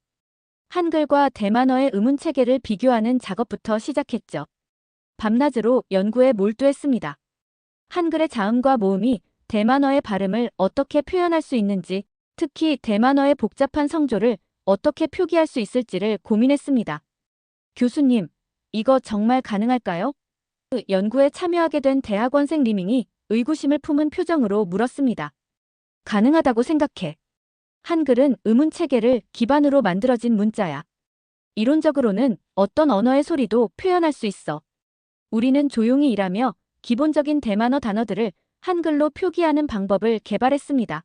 한글과 대만어의 음운 체계를 비교하는 작업부터 시작했죠. 밤낮으로 연구에 몰두했습니다. 한글의 자음과 모음이 대만어의 발음을 어떻게 표현할 수 있는지, 특히 대만어의 복잡한 성조를 어떻게 표기할 수 있을지를 고민했습니다. 교수님, 이거 정말 가능할까요? 그 연구에 참여하게 된 대학원생 리밍이 의구심을 품은 표정으로 물었습니다. 가능하다고 생각해. 한글은 의문 체계를 기반으로 만들어진 문자야. 이론적으로는 어떤 언어의 소리도 표현할 수 있어. 우리는 조용히 일하며 기본적인 대만어 단어들을 한글로 표기하는 방법을 개발했습니다.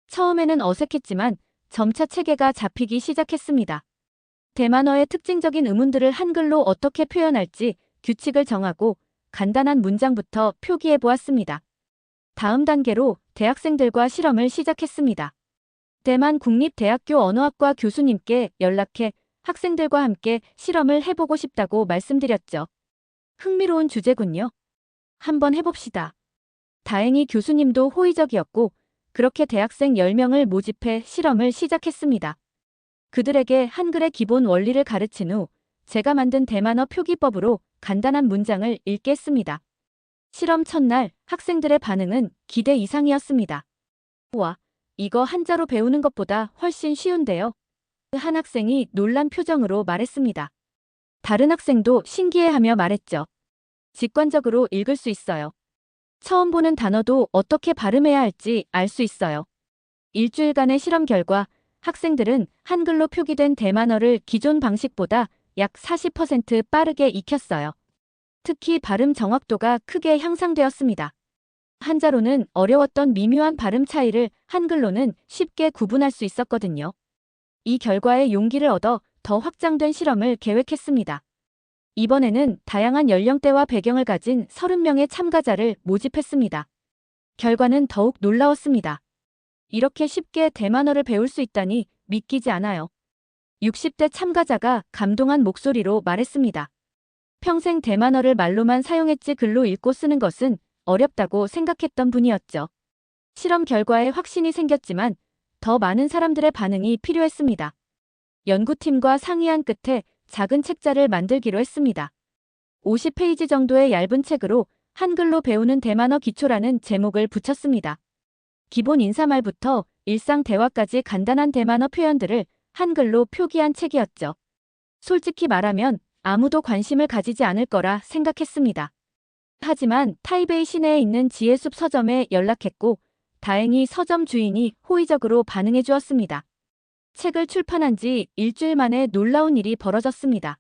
처음에는 어색했지만 점차 체계가 잡히기 시작했습니다. 대만어의 특징적인 의문들을 한글로 어떻게 표현할지 규칙을 정하고 간단한 문장부터 표기해 보았습니다. 다음 단계로 대학생들과 실험을 시작했습니다. 대만 국립대학교 언어학과 교수님께 연락해 학생들과 함께 실험을 해보고 싶다고 말씀드렸죠. 흥미로운 주제군요. 한번 해봅시다. 다행히 교수님도 호의적이었고 그렇게 대학생 10명을 모집해 실험을 시작했습니다. 그들에게 한글의 기본 원리를 가르친 후 제가 만든 대만어 표기법으로 간단한 문장을 읽게 했습니다. 실험 첫날 학생들의 반응은 기대 이상이었습니다. 우와, 이거 한자로 배우는 것보다 훨씬 쉬운데요. 한 학생이 놀란 표정으로 말했습니다. 다른 학생도 신기해하며 말했죠. 직관적으로 읽을 수 있어요. 처음 보는 단어도 어떻게 발음해야 할지 알 수 있어요. 일주일간의 실험 결과 학생들은 한글로 표기된 대만어를 기존 방식보다 약 40% 빠르게 익혔어요. 특히 발음 정확도가 크게 향상되었습니다. 한자로는 어려웠던 미묘한 발음 차이를 한글로는 쉽게 구분할 수 있었거든요. 이 결과에 용기를 얻어 더 확장된 실험을 계획했습니다. 이번에는 다양한 연령대와 배경을 가진 30명의 참가자를 모집했습니다. 결과는 더욱 놀라웠습니다. 이렇게 쉽게 대만어를 배울 수 있다니 믿기지 않아요. 60대 참가자가 감동한 목소리로 말했습니다. 평생 대만어를 말로만 사용했지 글로 읽고 쓰는 것은 어렵다고 생각했던 분이었죠. 실험 결과에 확신이 생겼지만 더 많은 사람들의 반응이 필요했습니다. 연구팀과 상의한 끝에 작은 책자를 만들기로 했습니다. 50페이지 정도의 얇은 책으로 한글로 배우는 대만어 기초라는 제목을 붙였습니다. 기본 인사말부터 일상 대화까지 간단한 대만어 표현들을 한글로 표기한 책이었죠. 솔직히 말하면 아무도 관심을 가지지 않을 거라 생각했습니다. 하지만 타이베이 시내에 있는 지혜숲 서점에 연락했고 다행히 서점 주인이 호의적으로 반응해 주었습니다. 책을 출판한 지 일주일 만에 놀라운 일이 벌어졌습니다.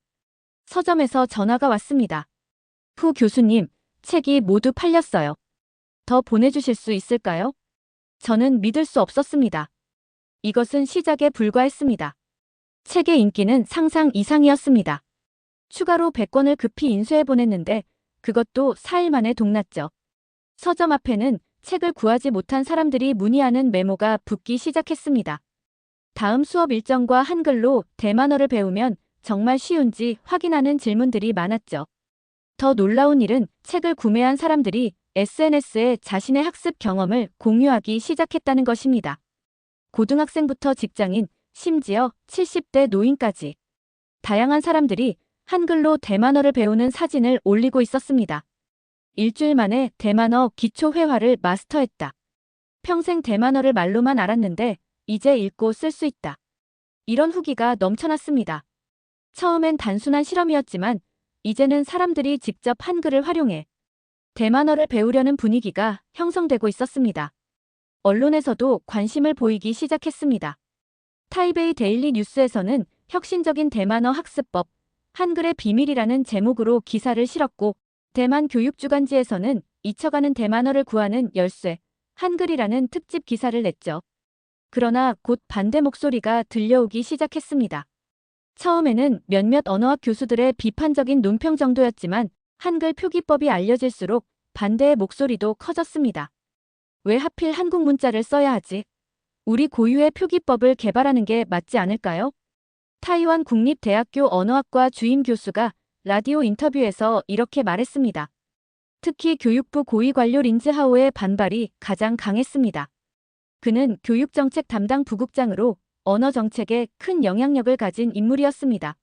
서점에서 전화가 왔습니다. 후 교수님, 책이 모두 팔렸어요. 더 보내주실 수 있을까요? 저는 믿을 수 없었습니다. 이것은 시작에 불과했습니다. 책의 인기는 상상 이상이었습니다. 추가로 100권을 급히 인쇄해 보냈는데 그것도 4일 만에 동났죠. 서점 앞에는 책을 구하지 못한 사람들이 문의하는 메모가 붙기 시작했습니다. 다음 수업 일정과 한글로 대만어를 배우면 정말 쉬운지 확인하는 질문들이 많았죠. 더 놀라운 일은 책을 구매한 사람들이 SNS에 자신의 학습 경험을 공유하기 시작했다는 것입니다. 고등학생부터 직장인, 심지어 70대 노인까지 다양한 사람들이 한글로 대만어를 배우는 사진을 올리고 있었습니다. 일주일 만에 대만어 기초 회화를 마스터했다. 평생 대만어를 말로만 알았는데 이제 읽고 쓸 수 있다. 이런 후기가 넘쳐났습니다. 처음엔 단순한 실험이었지만 이제는 사람들이 직접 한글을 활용해 대만어를 배우려는 분위기가 형성되고 있었습니다. 언론에서도 관심을 보이기 시작했습니다. 타이베이 데일리 뉴스에서는 혁신적인 대만어 학습법, 한글의 비밀이라는 제목으로 기사를 실었고 대만 교육주간지에서는 잊혀가는 대만어를 구하는 열쇠, 한글이라는 특집 기사를 냈죠. 그러나 곧 반대 목소리가 들려오기 시작했습니다. 처음에는 몇몇 언어학 교수들의 비판적인 논평 정도였지만 한글 표기법이 알려질수록 반대의 목소리도 커졌습니다. 왜 하필 한국 문자를 써야 하지? 우리 고유의 표기법을 개발하는 게 맞지 않을까요? 타이완 국립대학교 언어학과 주임 교수가 라디오 인터뷰에서 이렇게 말했습니다. 특히 교육부 고위 관료 린즈하오의 반발이 가장 강했습니다. 그는 교육정책 담당 부국장으로 언어 정책에 큰 영향력을 가진 인물이었습니다.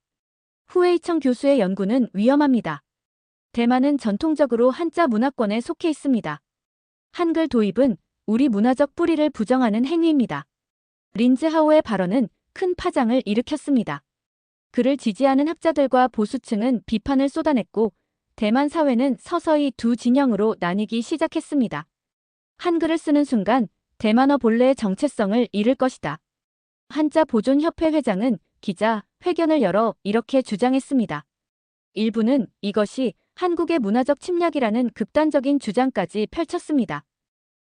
후웨이청 교수의 연구는 위험합니다. 대만은 전통적으로 한자 문화권에 속해 있습니다. 한글 도입은 우리 문화적 뿌리를 부정하는 행위입니다. 린즈하오의 발언은 큰 파장을 일으켰습니다. 그를 지지하는 학자들과 보수층은 비판을 쏟아냈고 대만 사회는 서서히 두 진영으로 나뉘기 시작했습니다. 한글을 쓰는 순간 대만어 본래의 정체성을 잃을 것이다. 한자 보존협회 회장은 기자 회견을 열어 이렇게 주장했습니다. 일부는 이것이 한국의 문화적 침략이라는 극단적인 주장까지 펼쳤습니다.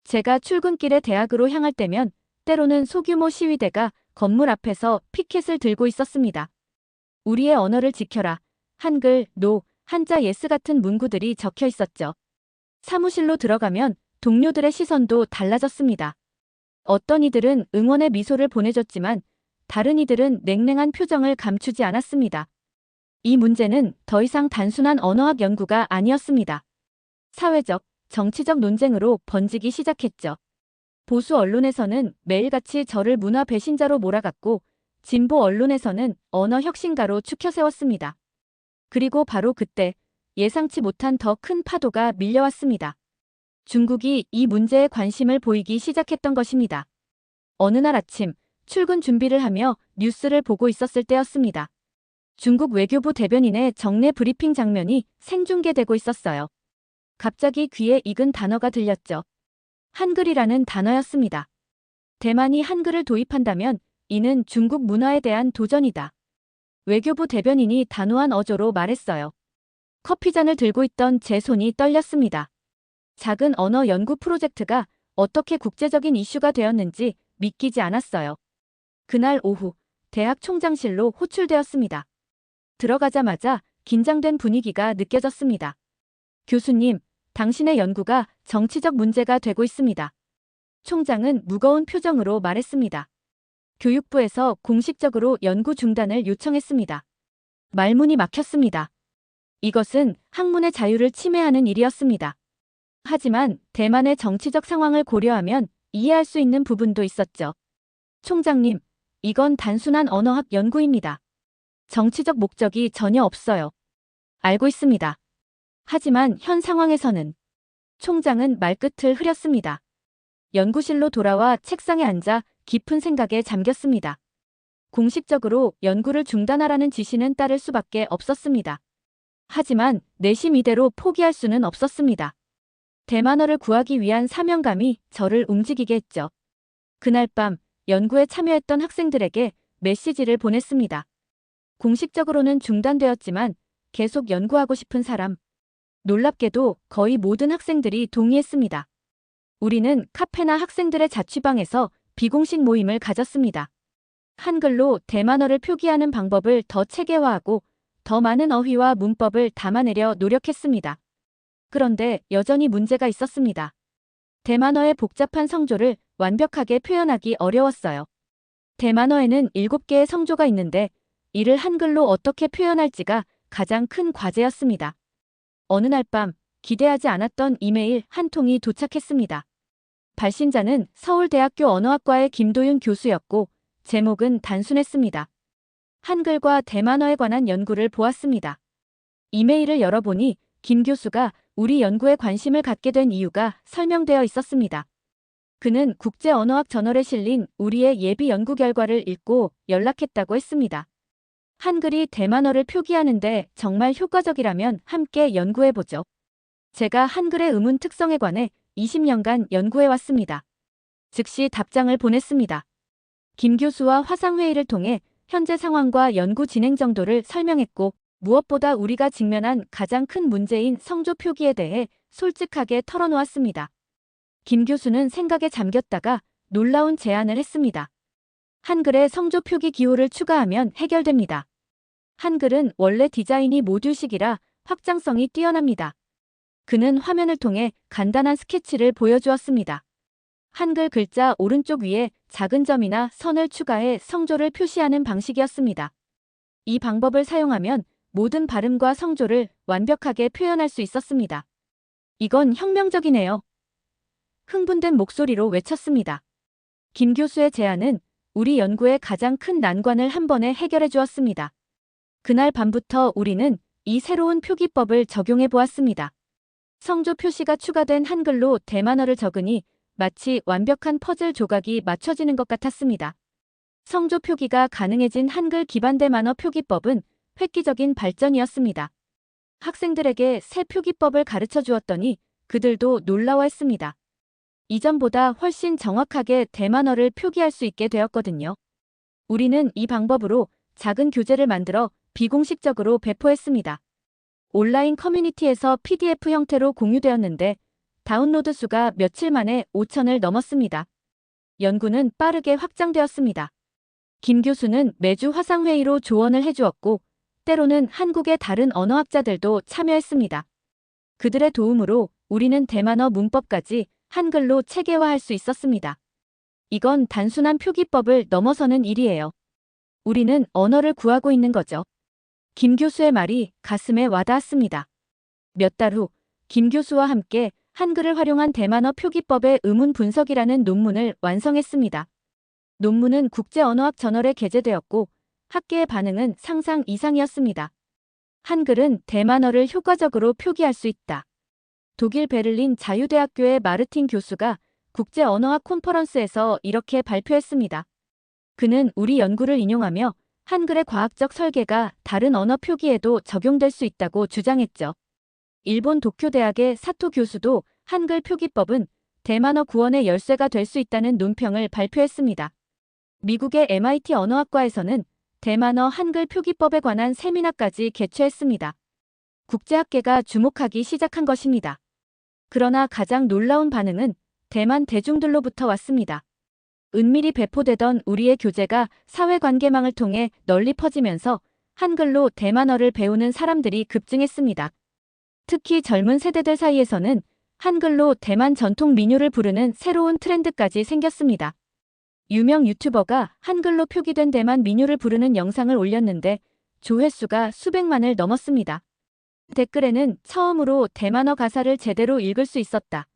제가 출근길에 대학으로 향할 때면 때로는 소규모 시위대가 건물 앞에서 피켓을 들고 있었습니다. 우리의 언어를 지켜라. 한글, 노, 한자 예스 같은 문구들이 적혀 있었죠. 사무실로 들어가면 동료들의 시선도 달라졌습니다. 어떤 이들은 응원의 미소를 보내줬지만 다른 이들은 냉랭한 표정을 감추지 않았습니다. 이 문제는 더 이상 단순한 언어학 연구가 아니었습니다. 사회적, 정치적 논쟁으로 번지기 시작했죠. 보수 언론에서는 매일같이 저를 문화 배신자로 몰아갔고 진보 언론에서는 언어 혁신가로 추켜 세웠습니다. 그리고 바로 그때 예상치 못한 더 큰 파도가 밀려왔습니다. 중국이 이 문제에 관심을 보이기 시작했던 것입니다. 어느 날 아침 출근 준비를 하며 뉴스를 보고 있었을 때였습니다. 중국 외교부 대변인의 정례 브리핑 장면이 생중계되고 있었어요. 갑자기 귀에 익은 단어가 들렸죠. 한글이라는 단어였습니다. 대만이 한글을 도입한다면 이는 중국 문화에 대한 도전이다. 외교부 대변인이 단호한 어조로 말했어요. 커피잔을 들고 있던 제 손이 떨렸습니다. 작은 언어 연구 프로젝트가 어떻게 국제적인 이슈가 되었는지 믿기지 않았어요. 그날 오후 대학 총장실로 호출되었습니다. 들어가자마자 긴장된 분위기가 느껴졌습니다. 교수님, 당신의 연구가 정치적 문제가 되고 있습니다. 총장은 무거운 표정으로 말했습니다. 교육부에서 공식적으로 연구 중단을 요청했습니다. 말문이 막혔습니다. 이것은 학문의 자유를 침해하는 일이었습니다. 하지만 대만의 정치적 상황을 고려하면 이해할 수 있는 부분도 있었죠. 총장님, 이건 단순한 언어학 연구입니다. 정치적 목적이 전혀 없어요. 알고 있습니다. 하지만 현 상황에서는 총장은 말끝을 흐렸습니다. 연구실로 돌아와 책상에 앉아 깊은 생각에 잠겼습니다. 공식적으로 연구를 중단하라는 지시는 따를 수밖에 없었습니다. 하지만 내심 이대로 포기할 수는 없었습니다. 대만어를 구하기 위한 사명감이 저를 움직이게 했죠. 그날 밤 연구에 참여했던 학생들에게 메시지를 보냈습니다. 공식적으로는 중단되었지만 계속 연구하고 싶은 사람. 놀랍게도 거의 모든 학생들이 동의했습니다. 우리는 카페나 학생들의 자취방에서 비공식 모임을 가졌습니다. 한글로 대만어를 표기하는 방법을 더 체계화하고 더 많은 어휘와 문법을 담아내려 노력했습니다. 그런데 여전히 문제가 있었습니다. 대만어의 복잡한 성조를 완벽하게 표현하기 어려웠어요. 대만어에는 7개의 성조가 있는데 이를 한글로 어떻게 표현할지가 가장 큰 과제였습니다. 어느 날 밤 기대하지 않았던 이메일 한 통이 도착했습니다. 발신자는 서울대학교 언어학과의 김도윤 교수였고 제목은 단순했습니다. 한글과 대만어에 관한 연구를 보았습니다. 이메일을 열어보니 김 교수가 우리 연구에 관심을 갖게 된 이유가 설명되어 있었습니다. 그는 국제언어학 저널에 실린 우리의 예비 연구 결과를 읽고 연락했다고 했습니다. 한글이 대만어를 표기하는데 정말 효과적이라면 함께 연구해보죠. 제가 한글의 의문 특성에 관해 20년간 연구해왔습니다. 즉시 답장을 보냈습니다. 김 교수와 화상회의를 통해 현재 상황과 연구 진행 정도를 설명했고 무엇보다 우리가 직면한 가장 큰 문제인 성조 표기에 대해 솔직하게 털어놓았습니다. 김 교수는 생각에 잠겼다가 놀라운 제안을 했습니다. 한글에 성조 표기 기호를 추가하면 해결됩니다. 한글은 원래 디자인이 모듈식이라 확장성이 뛰어납니다. 그는 화면을 통해 간단한 스케치를 보여주었습니다. 한글 글자 오른쪽 위에 작은 점이나 선을 추가해 성조를 표시하는 방식이었습니다. 이 방법을 사용하면 모든 발음과 성조를 완벽하게 표현할 수 있었습니다. 이건 혁명적이네요. 흥분된 목소리로 외쳤습니다. 김 교수의 제안은 우리 연구의 가장 큰 난관을 한 번에 해결해 주었습니다. 그날 밤부터 우리는 이 새로운 표기법을 적용해 보았습니다. 성조 표시가 추가된 한글로 대만어를 적으니 마치 완벽한 퍼즐 조각이 맞춰지는 것 같았습니다. 성조 표기가 가능해진 한글 기반 대만어 표기법은 획기적인 발전이었습니다. 학생들에게 새 표기법을 가르쳐 주었더니 그들도 놀라워했습니다. 이전보다 훨씬 정확하게 대만어를 표기할 수 있게 되었거든요. 우리는 이 방법으로 작은 교재를 만들어 비공식적으로 배포했습니다. 온라인 커뮤니티에서 PDF 형태로 공유되었는데 다운로드 수가 며칠 만에 5,000을 넘었습니다. 연구는 빠르게 확장되었습니다. 김 교수는 매주 화상회의로 조언을 해주었고 때로는 한국의 다른 언어학자들도 참여했습니다. 그들의 도움으로 우리는 대만어 문법까지 한글로 체계화할 수 있었습니다. 이건 단순한 표기법을 넘어서는 일이에요. 우리는 언어를 구하고 있는 거죠. 김 교수의 말이 가슴에 와닿았습니다. 몇 달 후, 김 교수와 함께 한글을 활용한 대만어 표기법의 의문 분석이라는 논문을 완성했습니다. 논문은 국제언어학 저널에 게재되었고 학계의 반응은 상상 이상이었습니다. 한글은 대만어를 효과적으로 표기할 수 있다. 독일 베를린 자유대학교의 마르틴 교수가 국제언어학 콘퍼런스에서 이렇게 발표했습니다. 그는 우리 연구를 인용하며 한글의 과학적 설계가 다른 언어 표기에도 적용될 수 있다고 주장했죠. 일본 도쿄대학의 사토 교수도 한글 표기법은 대만어 구원의 열쇠가 될 수 있다는 논평을 발표했습니다. 미국의 MIT 언어학과에서는 대만어 한글 표기법에 관한 세미나까지 개최했습니다. 국제학계가 주목하기 시작한 것입니다. 그러나 가장 놀라운 반응은 대만 대중들로부터 왔습니다. 은밀히 배포되던 우리의 교재가 사회관계망을 통해 널리 퍼지면서 한글로 대만어를 배우는 사람들이 급증했습니다. 특히 젊은 세대들 사이에서는 한글로 대만 전통 민요를 부르는 새로운 트렌드까지 생겼습니다. 유명 유튜버가 한글로 표기된 대만 민요를 부르는 영상을 올렸는데 조회수가 수백만을 넘었습니다. 댓글에는 처음으로 대만어 가사를 제대로 읽을 수 있었다.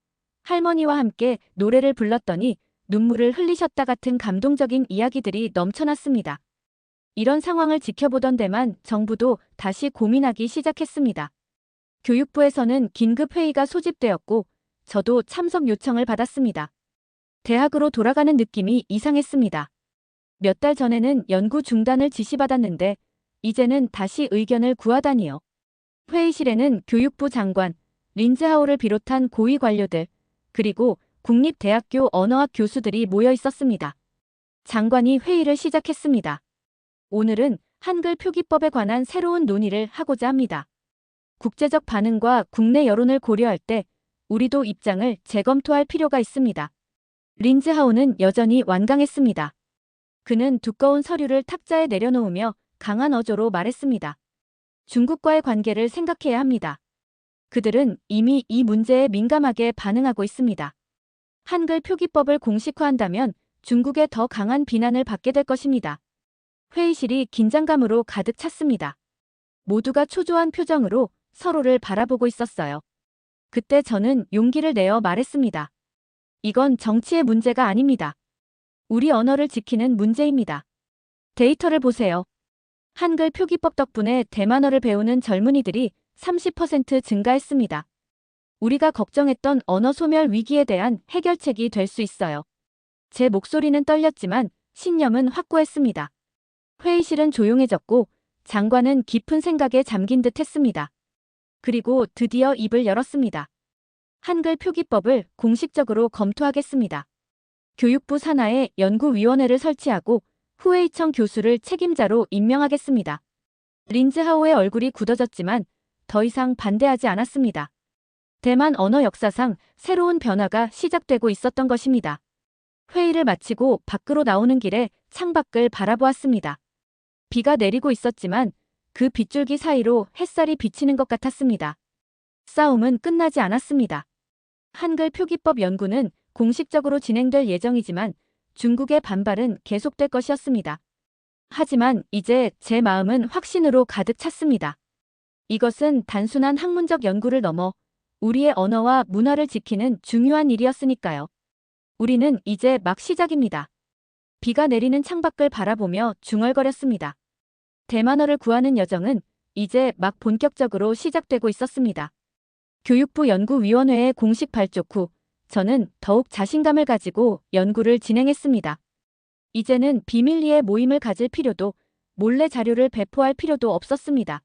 할머니와 함께 노래를 불렀더니 눈물을 흘리셨다 같은 감동적인 이야기들이 넘쳐났습니다. 이런 상황을 지켜보던 대만 정부도 다시 고민하기 시작했습니다. 교육부에서는 긴급회의가 소집되었고 저도 참석 요청을 받았습니다. 대학으로 돌아가는 느낌이 이상했습니다. 몇 달 전에는 연구 중단을 지시받았는데 이제는 다시 의견을 구하다니요. 회의실에는 교육부 장관, 린즈하오를 비롯한 고위 관료들, 그리고 국립대학교 언어학 교수들이 모여 있었습니다. 장관이 회의를 시작했습니다. 오늘은 한글 표기법에 관한 새로운 논의를 하고자 합니다. 국제적 반응과 국내 여론을 고려할 때 우리도 입장을 재검토할 필요가 있습니다. 린즈하오는 여전히 완강했습니다. 그는 두꺼운 서류를 탁자에 내려놓으며 강한 어조로 말했습니다. 중국과의 관계를 생각해야 합니다. 그들은 이미 이 문제에 민감하게 반응하고 있습니다. 한글 표기법을 공식화한다면 중국의 더 강한 비난을 받게 될 것입니다. 회의실이 긴장감으로 가득 찼습니다. 모두가 초조한 표정으로 서로를 바라보고 있었어요. 그때 저는 용기를 내어 말했습니다. 이건 정치의 문제가 아닙니다. 우리 언어를 지키는 문제입니다. 데이터를 보세요. 한글 표기법 덕분에 대만어를 배우는 젊은이들이 30% 증가했습니다. 우리가 걱정했던 언어 소멸 위기에 대한 해결책이 될 수 있어요. 제 목소리는 떨렸지만 신념은 확고했습니다. 회의실은 조용해졌고 장관은 깊은 생각에 잠긴 듯 했습니다. 그리고 드디어 입을 열었습니다. 한글 표기법을 공식적으로 검토하겠습니다. 교육부 산하에 연구위원회를 설치하고 후웨이청 교수를 책임자로 임명하겠습니다. 린즈하오의 얼굴이 굳어졌지만 더 이상 반대하지 않았습니다. 대만 언어 역사상 새로운 변화가 시작되고 있었던 것입니다. 회의를 마치고 밖으로 나오는 길에 창밖을 바라보았습니다. 비가 내리고 있었지만 그 빗줄기 사이로 햇살이 비치는 것 같았습니다. 싸움은 끝나지 않았습니다. 한글 표기법 연구는 공식적으로 진행될 예정이지만 중국의 반발은 계속될 것이었습니다. 하지만 이제 제 마음은 확신으로 가득 찼습니다. 이것은 단순한 학문적 연구를 넘어 우리의 언어와 문화를 지키는 중요한 일이었으니까요. 우리는 이제 막 시작입니다. 비가 내리는 창밖을 바라보며 중얼거렸습니다. 대만어를 구하는 여정은 이제 막 본격적으로 시작되고 있었습니다. 교육부 연구위원회의 공식 발족 후 저는 더욱 자신감을 가지고 연구를 진행했습니다. 이제는 비밀리에 모임을 가질 필요도, 몰래 자료를 배포할 필요도 없었습니다.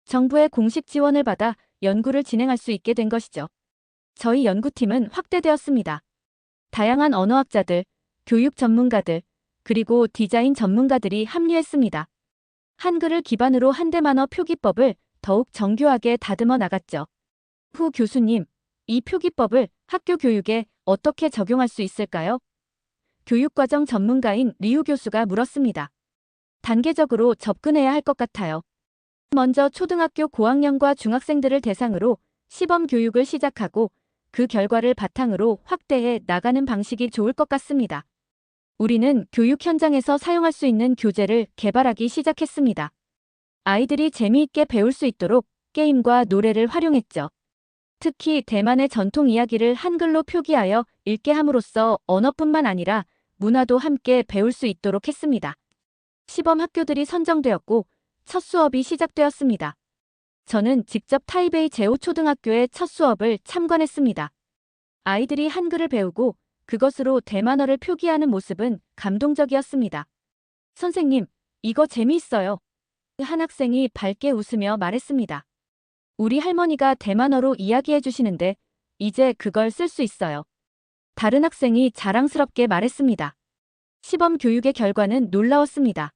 정부의 공식 지원을 받아 연구를 진행할 수 있게 된 것이죠. 저희 연구팀은 확대되었습니다. 다양한 언어학자들, 교육 전문가들, 그리고 디자인 전문가들이 합류했습니다. 한글을 기반으로 한 대만어 표기법을 더욱 정교하게 다듬어 나갔죠. 후 교수님, 이 표기법을 학교 교육에 어떻게 적용할 수 있을까요? 교육과정 전문가인 리우 교수가 물었습니다. 단계적으로 접근해야 할 것 같아요. 먼저 초등학교 고학년과 중학생들을 대상으로 시범 교육을 시작하고 그 결과를 바탕으로 확대해 나가는 방식이 좋을 것 같습니다. 우리는 교육 현장에서 사용할 수 있는 교재를 개발하기 시작했습니다. 아이들이 재미있게 배울 수 있도록 게임과 노래를 활용했죠. 특히 대만의 전통 이야기를 한글로 표기하여 읽게 함으로써 언어뿐만 아니라 문화도 함께 배울 수 있도록 했습니다. 시범 학교들이 선정되었고 첫 수업이 시작되었습니다. 저는 직접 타이베이 제5초등학교의 첫 수업을 참관했습니다. 아이들이 한글을 배우고 그것으로 대만어를 표기하는 모습은 감동적이었습니다. 선생님, 이거 재미있어요. 한 학생이 밝게 웃으며 말했습니다. 우리 할머니가 대만어로 이야기해 주시는데 이제 그걸 쓸 수 있어요. 다른 학생이 자랑스럽게 말했습니다. 시범 교육의 결과는 놀라웠습니다.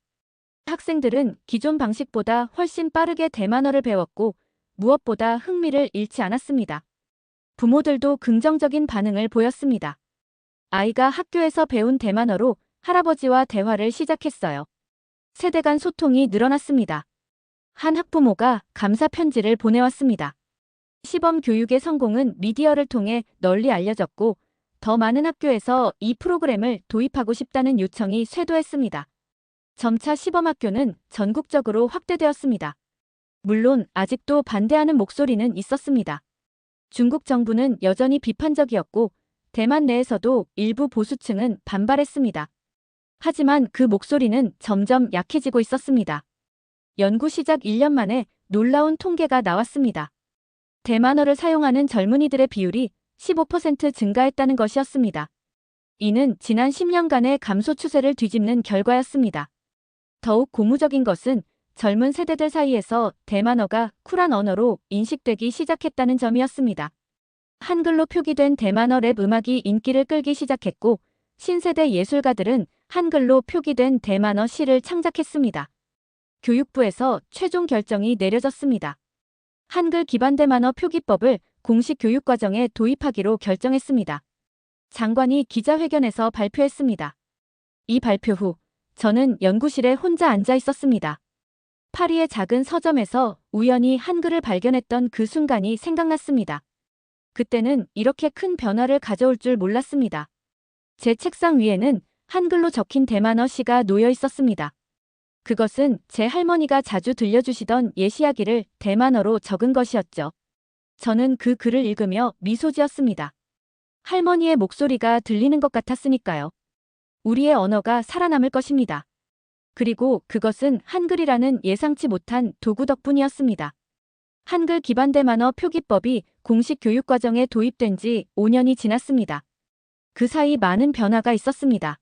학생들은 기존 방식보다 훨씬 빠르게 대만어를 배웠고 무엇보다 흥미를 잃지 않았습니다. 부모들도 긍정적인 반응을 보였습니다. 아이가 학교에서 배운 대만어로 할아버지와 대화를 시작했어요. 세대 간 소통이 늘어났습니다. 한 학부모가 감사 편지를 보내왔습니다. 시범 교육의 성공은 미디어를 통해 널리 알려졌고 더 많은 학교에서 이 프로그램을 도입하고 싶다는 요청이 쇄도했습니다. 점차 시범학교는 전국적으로 확대되었습니다. 물론 아직도 반대하는 목소리는 있었습니다. 중국 정부는 여전히 비판적이었고 대만 내에서도 일부 보수층은 반발했습니다. 하지만 그 목소리는 점점 약해지고 있었습니다. 연구 시작 1년 만에 놀라운 통계가 나왔습니다. 대만어를 사용하는 젊은이들의 비율이 15% 증가했다는 것이었습니다. 이는 지난 10년간의 감소 추세를 뒤집는 결과였습니다. 더욱 고무적인 것은 젊은 세대들 사이에서 대만어가 쿨한 언어로 인식되기 시작했다는 점이었습니다. 한글로 표기된 대만어 랩 음악이 인기를 끌기 시작했고 신세대 예술가들은 한글로 표기된 대만어 시를 창작했습니다. 교육부에서 최종 결정이 내려졌습니다. 한글 기반 대만어 표기법을 공식 교육과정에 도입하기로 결정했습니다. 장관이 기자회견에서 발표했습니다. 이 발표 후 저는 연구실에 혼자 앉아 있었습니다. 파리의 작은 서점에서 우연히 한글을 발견했던 그 순간이 생각났습니다. 그때는 이렇게 큰 변화를 가져올 줄 몰랐습니다. 제 책상 위에는 한글로 적힌 대만어 시가 놓여 있었습니다. 그것은 제 할머니가 자주 들려주시던 예시이야기를 대만어로 적은 것이었죠. 저는 그 글을 읽으며 미소 지었습니다. 할머니의 목소리가 들리는 것 같았으니까요. 우리의 언어가 살아남을 것입니다. 그리고 그것은 한글이라는 예상치 못한 도구 덕분이었습니다. 한글 기반 대만어 표기법이 공식 교육과정에 도입된 지 5년이 지났습니다. 그 사이 많은 변화가 있었습니다.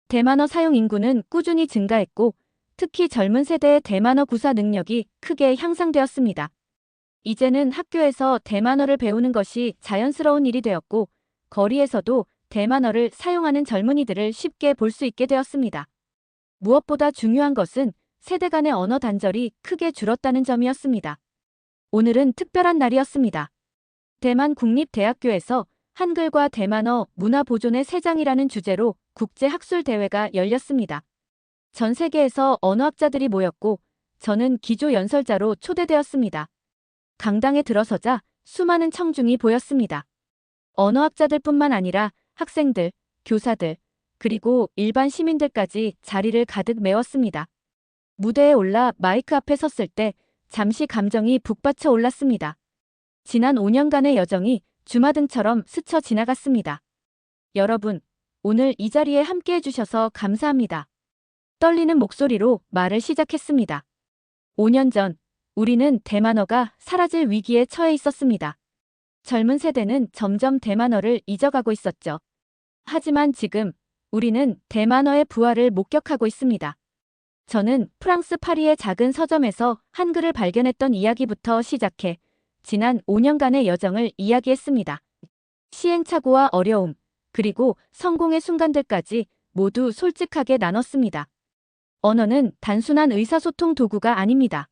대만어 사용 인구는 꾸준히 증가했고 특히 젊은 세대의 대만어 구사 능력이 크게 향상되었습니다. 이제는 학교에서 대만어를 배우는 것이 자연스러운 일이 되었고 거리에서도 대만어를 사용하는 젊은이들을 쉽게 볼 수 있게 되었습니다. 무엇보다 중요한 것은 세대 간의 언어 단절이 크게 줄었다는 점이었습니다. 오늘은 특별한 날이었습니다. 대만 국립대학교에서 한글과 대만어 문화 보존의 세 장이라는 주제로 국제 학술 대회가 열렸습니다. 전 세계에서 언어학자들이 모였고 저는 기조 연설자로 초대되었습니다. 강당에 들어서자 수많은 청중이 보였습니다. 언어학자들뿐만 아니라 학생들, 교사들, 그리고 일반 시민들까지 자리를 가득 메웠습니다. 무대에 올라 마이크 앞에 섰을 때 잠시 감정이 북받쳐 올랐습니다. 지난 5년간의 여정이 주마등처럼 스쳐 지나갔습니다. 여러분, 오늘 이 자리에 함께해 주셔서 감사합니다. 떨리는 목소리로 말을 시작했습니다. 5년 전, 우리는 대만어가 사라질 위기에 처해 있었습니다. 젊은 세대는 점점 대만어를 잊어가고 있었죠. 하지만 지금 우리는 대만어의 부활을 목격하고 있습니다. 저는 프랑스 파리의 작은 서점에서 한글을 발견했던 이야기부터 시작해 지난 5년간의 여정을 이야기했습니다. 시행착오와 어려움, 그리고 성공의 순간들까지 모두 솔직하게 나눴습니다. 언어는 단순한 의사소통 도구가 아닙니다.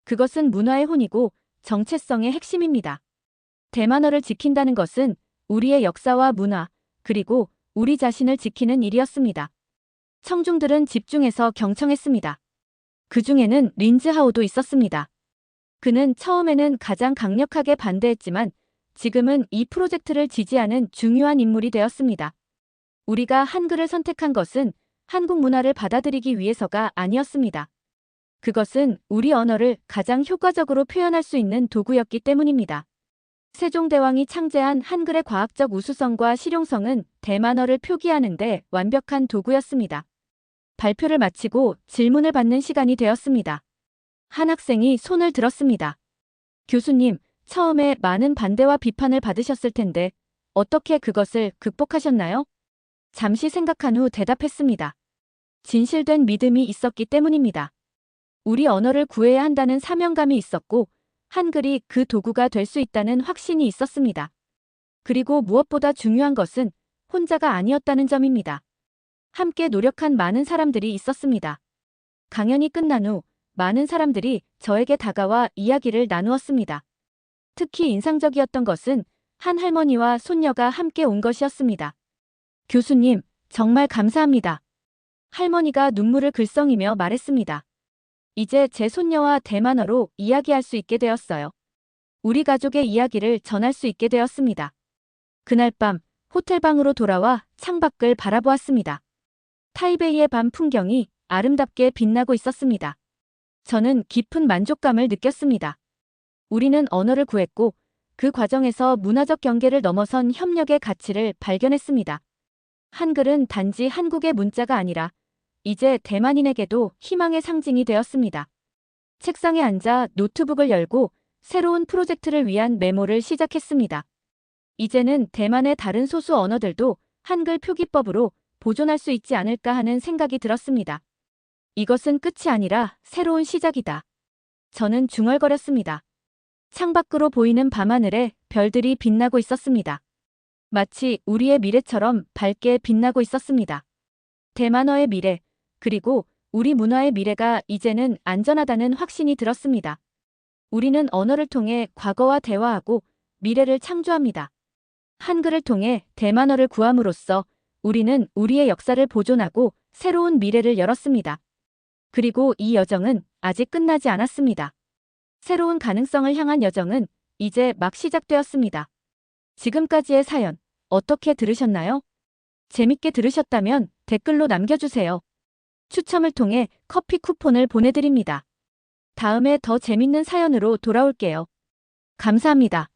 그것은 문화의 혼이고 정체성의 핵심입니다. 대만어를 지킨다는 것은 우리의 역사와 문화, 그리고 우리 자신을 지키는 일이었습니다. 청중들은 집중해서 경청했습니다. 그 중에는 린즈하오도 있었습니다. 그는 처음에는 가장 강력하게 반대했지만 지금은 이 프로젝트를 지지하는 중요한 인물이 되었습니다. 우리가 한글을 선택한 것은 한국 문화를 받아들이기 위해서가 아니었습니다. 그것은 우리 언어를 가장 효과적으로 표현할 수 있는 도구였기 때문입니다. 세종대왕이 창제한 한글의 과학적 우수성과 실용성은 대만어를 표기하는 데 완벽한 도구였습니다. 발표를 마치고 질문을 받는 시간이 되었습니다. 한 학생이 손을 들었습니다. 교수님, 처음에 많은 반대와 비판을 받으셨을 텐데 어떻게 그것을 극복하셨나요? 잠시 생각한 후 대답했습니다. 진실된 믿음이 있었기 때문입니다. 우리 언어를 구해야 한다는 사명감이 있었고 한글이 그 도구가 될 수 있다는 확신이 있었습니다. 그리고 무엇보다 중요한 것은 혼자가 아니었다는 점입니다. 함께 노력한 많은 사람들이 있었습니다. 강연이 끝난 후 많은 사람들이 저에게 다가와 이야기를 나누었습니다. 특히 인상적이었던 것은 한 할머니와 손녀가 함께 온 것이었습니다. 교수님, 정말 감사합니다. 할머니가 눈물을 글썽이며 말했습니다. 이제 제 손녀와 대만어로 이야기할 수 있게 되었어요. 우리 가족의 이야기를 전할 수 있게 되었습니다. 그날 밤 호텔 방으로 돌아와 창밖을 바라보았습니다. 타이베이의 밤 풍경이 아름답게 빛나고 있었습니다. 저는 깊은 만족감을 느꼈습니다. 우리는 언어를 구했고 그 과정에서 문화적 경계를 넘어선 협력의 가치를 발견했습니다. 한글은 단지 한국의 문자가 아니라 이제 대만인에게도 희망의 상징이 되었습니다. 책상에 앉아 노트북을 열고 새로운 프로젝트를 위한 메모를 시작했습니다. 이제는 대만의 다른 소수 언어들도 한글 표기법으로 보존할 수 있지 않을까 하는 생각이 들었습니다. 이것은 끝이 아니라 새로운 시작이다. 저는 중얼거렸습니다. 창밖으로 보이는 밤하늘에 별들이 빛나고 있었습니다. 마치 우리의 미래처럼 밝게 빛나고 있었습니다. 대만어의 미래, 그리고 우리 문화의 미래가 이제는 안전하다는 확신이 들었습니다. 우리는 언어를 통해 과거와 대화하고 미래를 창조합니다. 한글을 통해 대만어를 구함으로써 우리는 우리의 역사를 보존하고 새로운 미래를 열었습니다. 그리고 이 여정은 아직 끝나지 않았습니다. 새로운 가능성을 향한 여정은 이제 막 시작되었습니다. 지금까지의 사연 어떻게 들으셨나요? 재밌게 들으셨다면 댓글로 남겨주세요. 추첨을 통해 커피 쿠폰을 보내드립니다. 다음에 더 재밌는 사연으로 돌아올게요. 감사합니다.